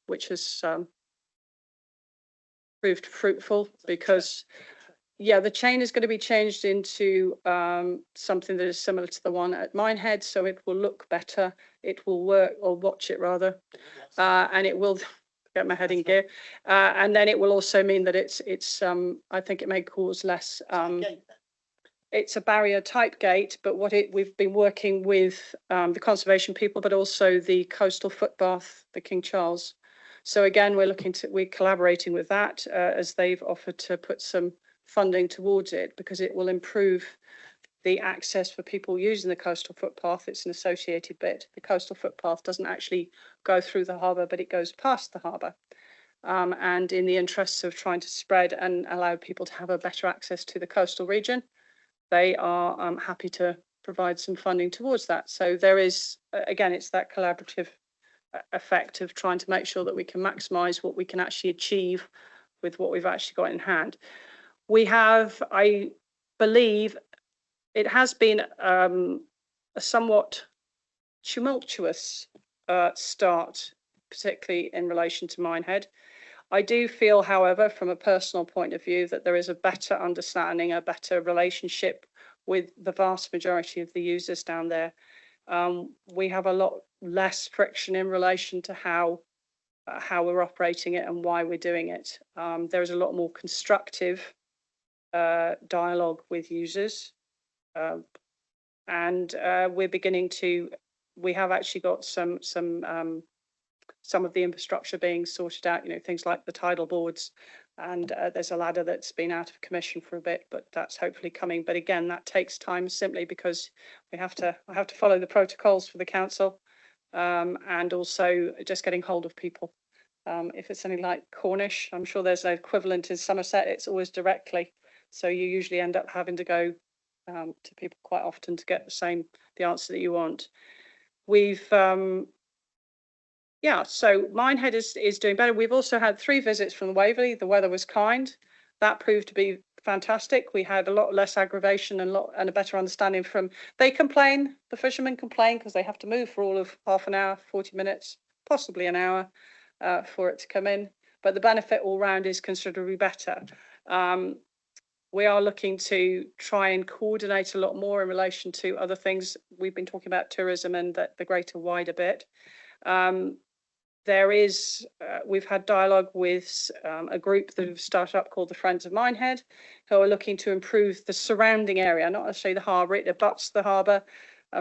which has proved fruitful because, yeah, the chain is going to be changed into something that is similar to the one at Minehead, so it will look better, it will work, or watch it rather, and it will get my head in gear, and then it will also mean that it's I think it may cause less. It's a barrier type gate, but we've been working with the conservation people, but also the coastal footpath, the King Charles. So again, we're collaborating with that as they've offered to put some funding towards it because it will improve the access for people using the coastal footpath. It's an associated bit. The coastal footpath doesn't actually go through the harbour, but it goes past the harbour. And in the interests of trying to spread and allow people to have a better access to the coastal region, they are happy to provide some funding towards that. So there is, again, it's that collaborative effect of trying to make sure that we can maximise what we can actually achieve with what we've actually got in hand. We have, I believe, it has been a somewhat tumultuous start, particularly in relation to Minehead. I do feel, however, from a personal point of view, that there is a better understanding, a better relationship with the vast majority of the users down there. We have a lot less friction in relation to how we're operating it and why we're doing it. There is a lot more constructive dialogue with users. And we're beginning to, we have actually got some of the infrastructure being sorted out, things like the tidal boards, and there's a ladder that's been out of commission for a bit, but that's hopefully coming. But again, that takes time simply because I have to follow the protocols for the council, and also just getting hold of people. If it's something like Cornish, I'm sure there's an equivalent in Somerset. It's always directly, so you usually end up having to go to people quite often to get the answer that you want. We've yeah, so Minehead is doing better. We've also had 3 visits from the Waverley. The weather was kind. That proved to be fantastic. We had a lot less aggravation and a better understanding from. They complain, the fishermen complain because they have to move for all of half an hour, 40 minutes, possibly an hour for it to come in. But the benefit all round is considerably better. We are looking to try and coordinate a lot more in relation to other things. We've been talking about tourism and the greater wider bit. We've had dialogue with a group that have started up called the Friends of Minehead, who are looking to improve the surrounding area, not necessarily the harbour. It abuts the harbour.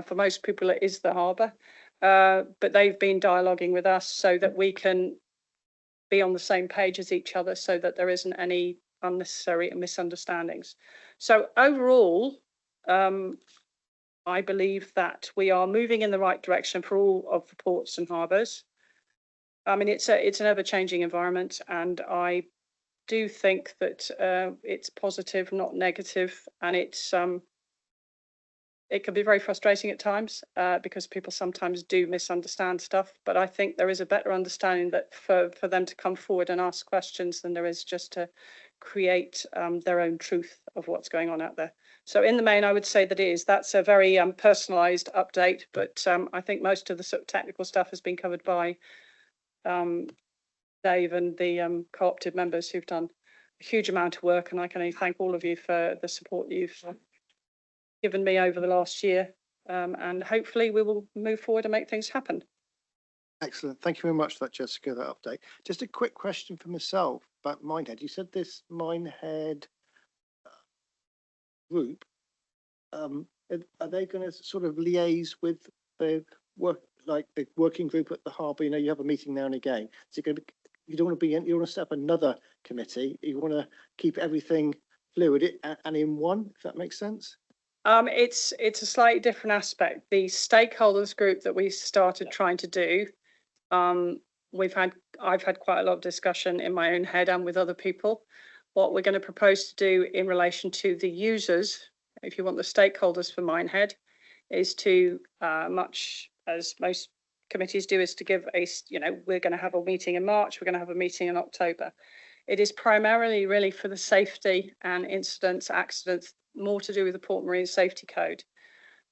For most people, it is the harbour. But they've been dialoguing with us so that we can be on the same page as each other so that there isn't any unnecessary misunderstandings. So overall, I believe that we are moving in the right direction for all of the ports and harbours. I mean, it's an ever-changing environment, and I do think that it's positive, not negative, and it can be very frustrating at times because people sometimes do misunderstand stuff. But I think there is a better understanding that for them to come forward and ask questions than there is just to create their own truth of what's going on out there. So in the main, I would say that's a very personalised update, but I think most of the sort of technical stuff has been covered by Dave and the co-opted members who've done a huge amount of work, and I can only thank all of you for the support that you've given me over the last year, and hopefully we will move forward and make things happen. Excellent. Thank you very much for that, Jessica, that update. Just a quick question for myself about Minehead. You said this Minehead group, are they going to sort of liaise with the work, like the working group at the Harbour? You know, you have a meeting now and again. Is it going to be, you don't want to be, you want to set up another committee. You want to keep everything fluid and in one, if that makes sense? It's a slightly different aspect. The stakeholders group that we started trying to do, I've had quite a lot of discussion in my own head and with other people. What we're going to propose to do in relation to the users, if you want the stakeholders for Minehead, is to, much as most committees do, is to give we're going to have a meeting in March, we're going to have a meeting in October. It is primarily really for the safety and incidents, accidents, more to do with the Port Marine Safety Code.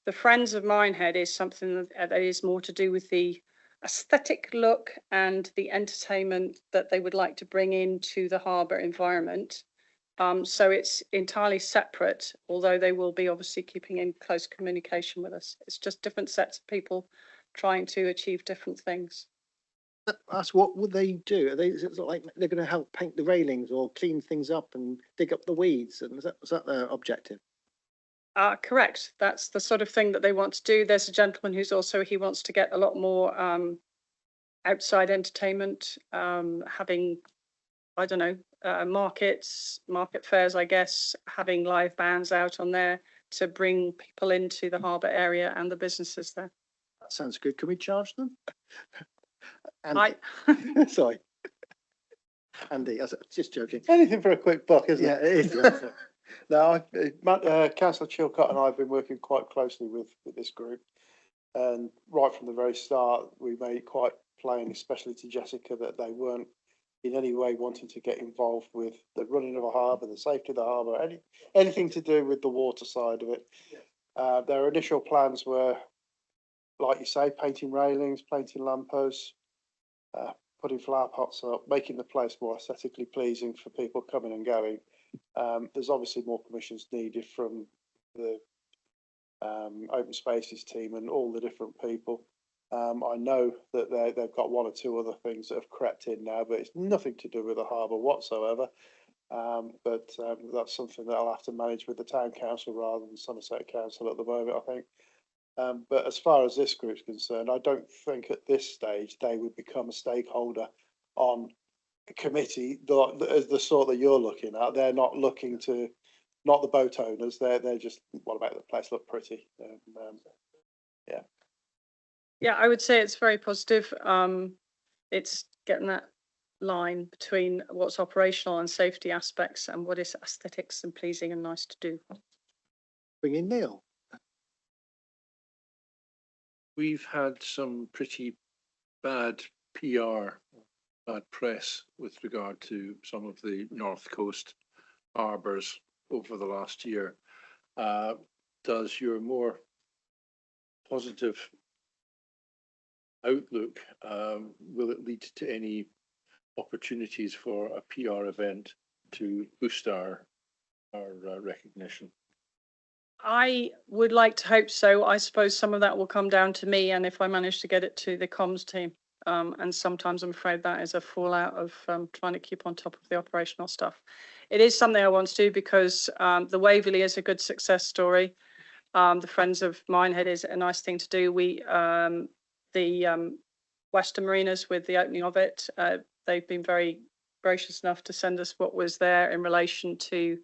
The Friends of Minehead is something that is more to do with the aesthetic look and the entertainment that they would like to bring into the harbour environment. So it's entirely separate, although they will be obviously keeping in close communication with us. It's just different sets of people trying to achieve different things. That's what would they do? Are they, is it like they're going to help paint the railings or clean things up and dig up the weeds? And was that their objective? Correct. That's the sort of thing that they want to do. There's a gentleman who's also, he wants to get a lot more outside entertainment, having, I don't know, market fairs, I guess, having live bands out on there to bring people into the harbour area and the businesses there. That sounds good. Can we charge them? Andy. Sorry. Andy, I was just joking. Anything for a quick buck, isn't Yeah, it? it is. No, Councillor Chilcott and I have been working quite closely with this group. And right from the very start, we made it quite plain, especially to Jessica, that they weren't in any way wanting to get involved with the running of a harbour, the safety of the harbour, anything to do with the water side of it. Their initial plans were, like you say, painting railings, painting lampposts, putting flower pots up, making the place more aesthetically pleasing for people coming and going. There's obviously more permissions needed from the open spaces team and all the different people. I know that they've got one or two other things that have crept in now, but it's nothing to do with the harbour whatsoever. But that's something that I'll have to manage with the town council rather than Somerset Council at the moment, I think. But as far as this group's concerned, I don't think at this stage they would become a stakeholder on a committee as the sort that you're looking at. They're not looking to, not the boat owners. They're just want to make the place look pretty. Yeah. Yeah, I would say it's very positive. It's getting that line between what's operational and safety aspects and what is aesthetics and pleasing and nice to do. Bring in Neil. We've had some pretty bad PR, bad press with regard to some of the North Coast harbours over the last year. Does your more positive outlook, will it lead to any opportunities for a PR event to boost our recognition? I would like to hope so. I suppose some of that will come down to me and if I manage to get it to the comms team. And sometimes I'm afraid that is a fallout of trying to keep on top of the operational stuff. It is something I want to do because the Waverley is a good success story. The Friends of Minehead is a nice thing to do. The Western Marinas, with the opening of it, they've been very gracious enough to send us what was there in relation to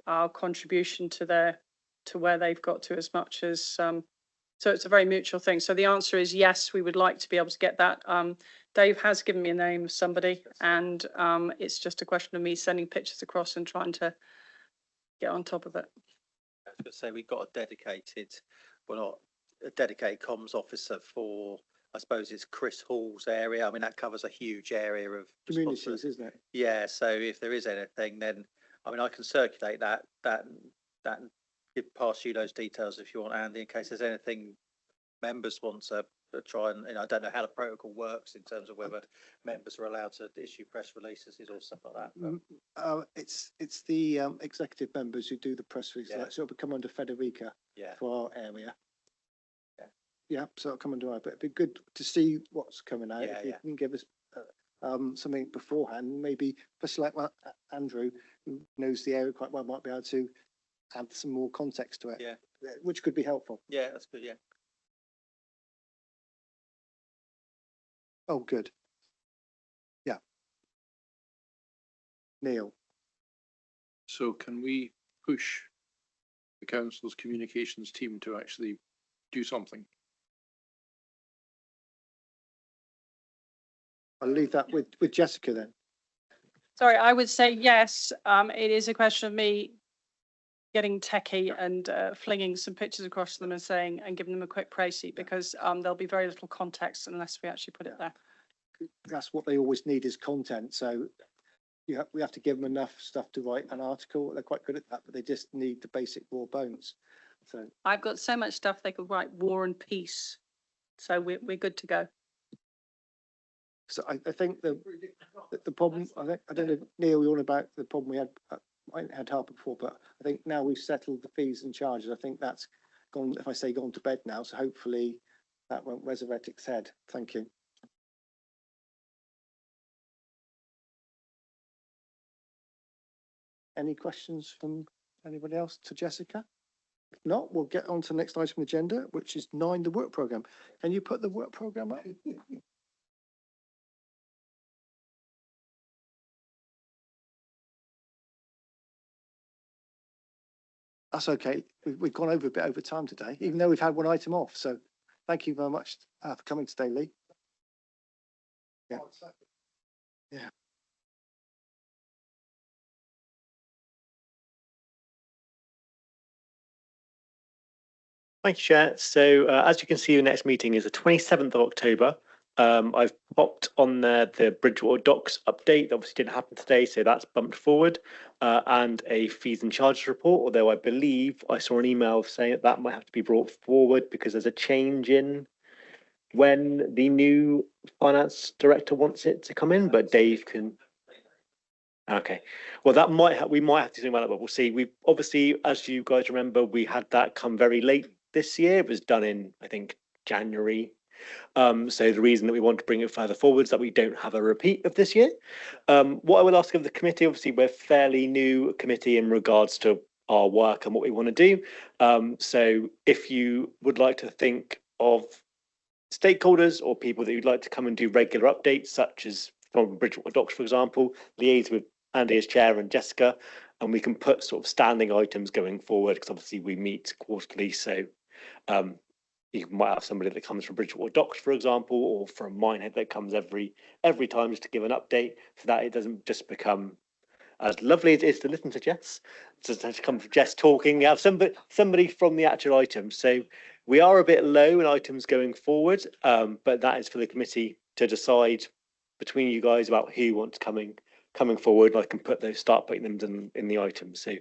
our contribution to where they've got to, as much as so it's a very mutual thing. So the answer is yes, we would like to be able to get that. Dave has given me a name of somebody, and it's just a question of me sending pictures across and trying to get on top of it. I was going to say we've got a dedicated comms officer for, I suppose it's Chris Hall's area. I mean, that covers a huge area of Communities, isn't it? Yeah, so if there is anything, then I mean, I can circulate that pass you those details if you want, Andy, in case there's anything members want to try and I don't know how the protocol works in terms of whether members are allowed to issue press releases or stuff like that. It's the executive members who do the press release, Yeah. so it will come under Federica Yeah. for our area. Yeah. yeah, so it'll come under I, but it'd be good to see what's coming out. Yeah, If you yeah. can give us something beforehand, maybe, especially like Andrew, who knows the area quite well, might be able to add some more context to it. Yeah. Which could be helpful. Yeah, that's good, yeah. Oh, good. Yeah. Neil. So can we push the council's communications team to actually do something? I'll leave that with Jessica then. Sorry, I would say yes. It is a question of me getting techie and flinging some pictures across them and saying, and giving them a quick praise sheet, because there'll be very little context unless we actually put it there. That's what they always need is content. So we have to give them enough stuff to write an article. They're quite good at that, but they just need the basic raw bones. So I've got so much stuff they could write War and Peace. So we're good to go. So I think the problem, I don't know, Neil, you're on about the problem we had, I had Harbour before, but I think now we've settled the fees and charges. I think that's gone, if I say gone to bed now, so hopefully that won't resurrect its head. Thank you. Any questions from anybody else to Jessica? If not, we'll get on to the next item on the agenda, which is 9, the work programme. Can you put the work programme up? That's okay. We've gone over a bit over time today, even though we've had one item off. So thank you very much for coming today, Lee. Yeah. Yeah. Thank you, Chair. So as you can see, the next meeting is the 27th of October. I've popped on there the Bridgewater Docks update. Obviously didn't happen today, so that's bumped forward, and a fees and charges report, although I believe I saw an email saying that that might have to be brought forward because there's a change in when the new finance director wants it to come in, but Dave can. Okay, well, that we might have to do about that, but we'll see. We obviously, as you guys remember, we had that come very late this year. It was done in, I think, January. So the reason that we want to bring it further forward is that we don't have a repeat of this year. What I would ask of the committee, obviously, we're fairly new committee in regards to our work and what we want to do. So if you would like to think of stakeholders or people that you'd like to come and do regular updates, such as from Bridgewater Docks, for example, liaise with Andy as chair and Jessica, and we can put sort of standing items going forward, because obviously we meet quarterly. So you might have somebody that comes from Bridgewater Docks, for example, or from Minehead that comes every time just to give an update, so that it doesn't just become, as lovely as it is to listen to Jess, to come from Jess talking. You have somebody from the actual item. So we are a bit low in items going forward, but that is for the committee to decide between you guys about who wants coming forward. I can start putting them in the items. So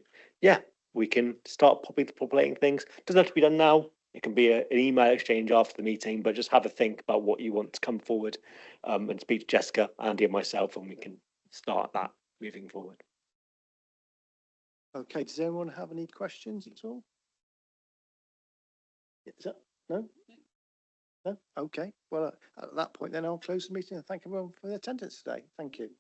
yeah, we can start populating things. Doesn't have to be done now. It can be an email exchange after the meeting, but just have a think about what you want to come forward, and speak to Jessica, Andy, and myself, and we can start that moving forward. Okay, does anyone have any questions at all? Is that, no? No? Okay, well, at that point then I'll close the meeting and thank everyone for their attendance today. Thank you.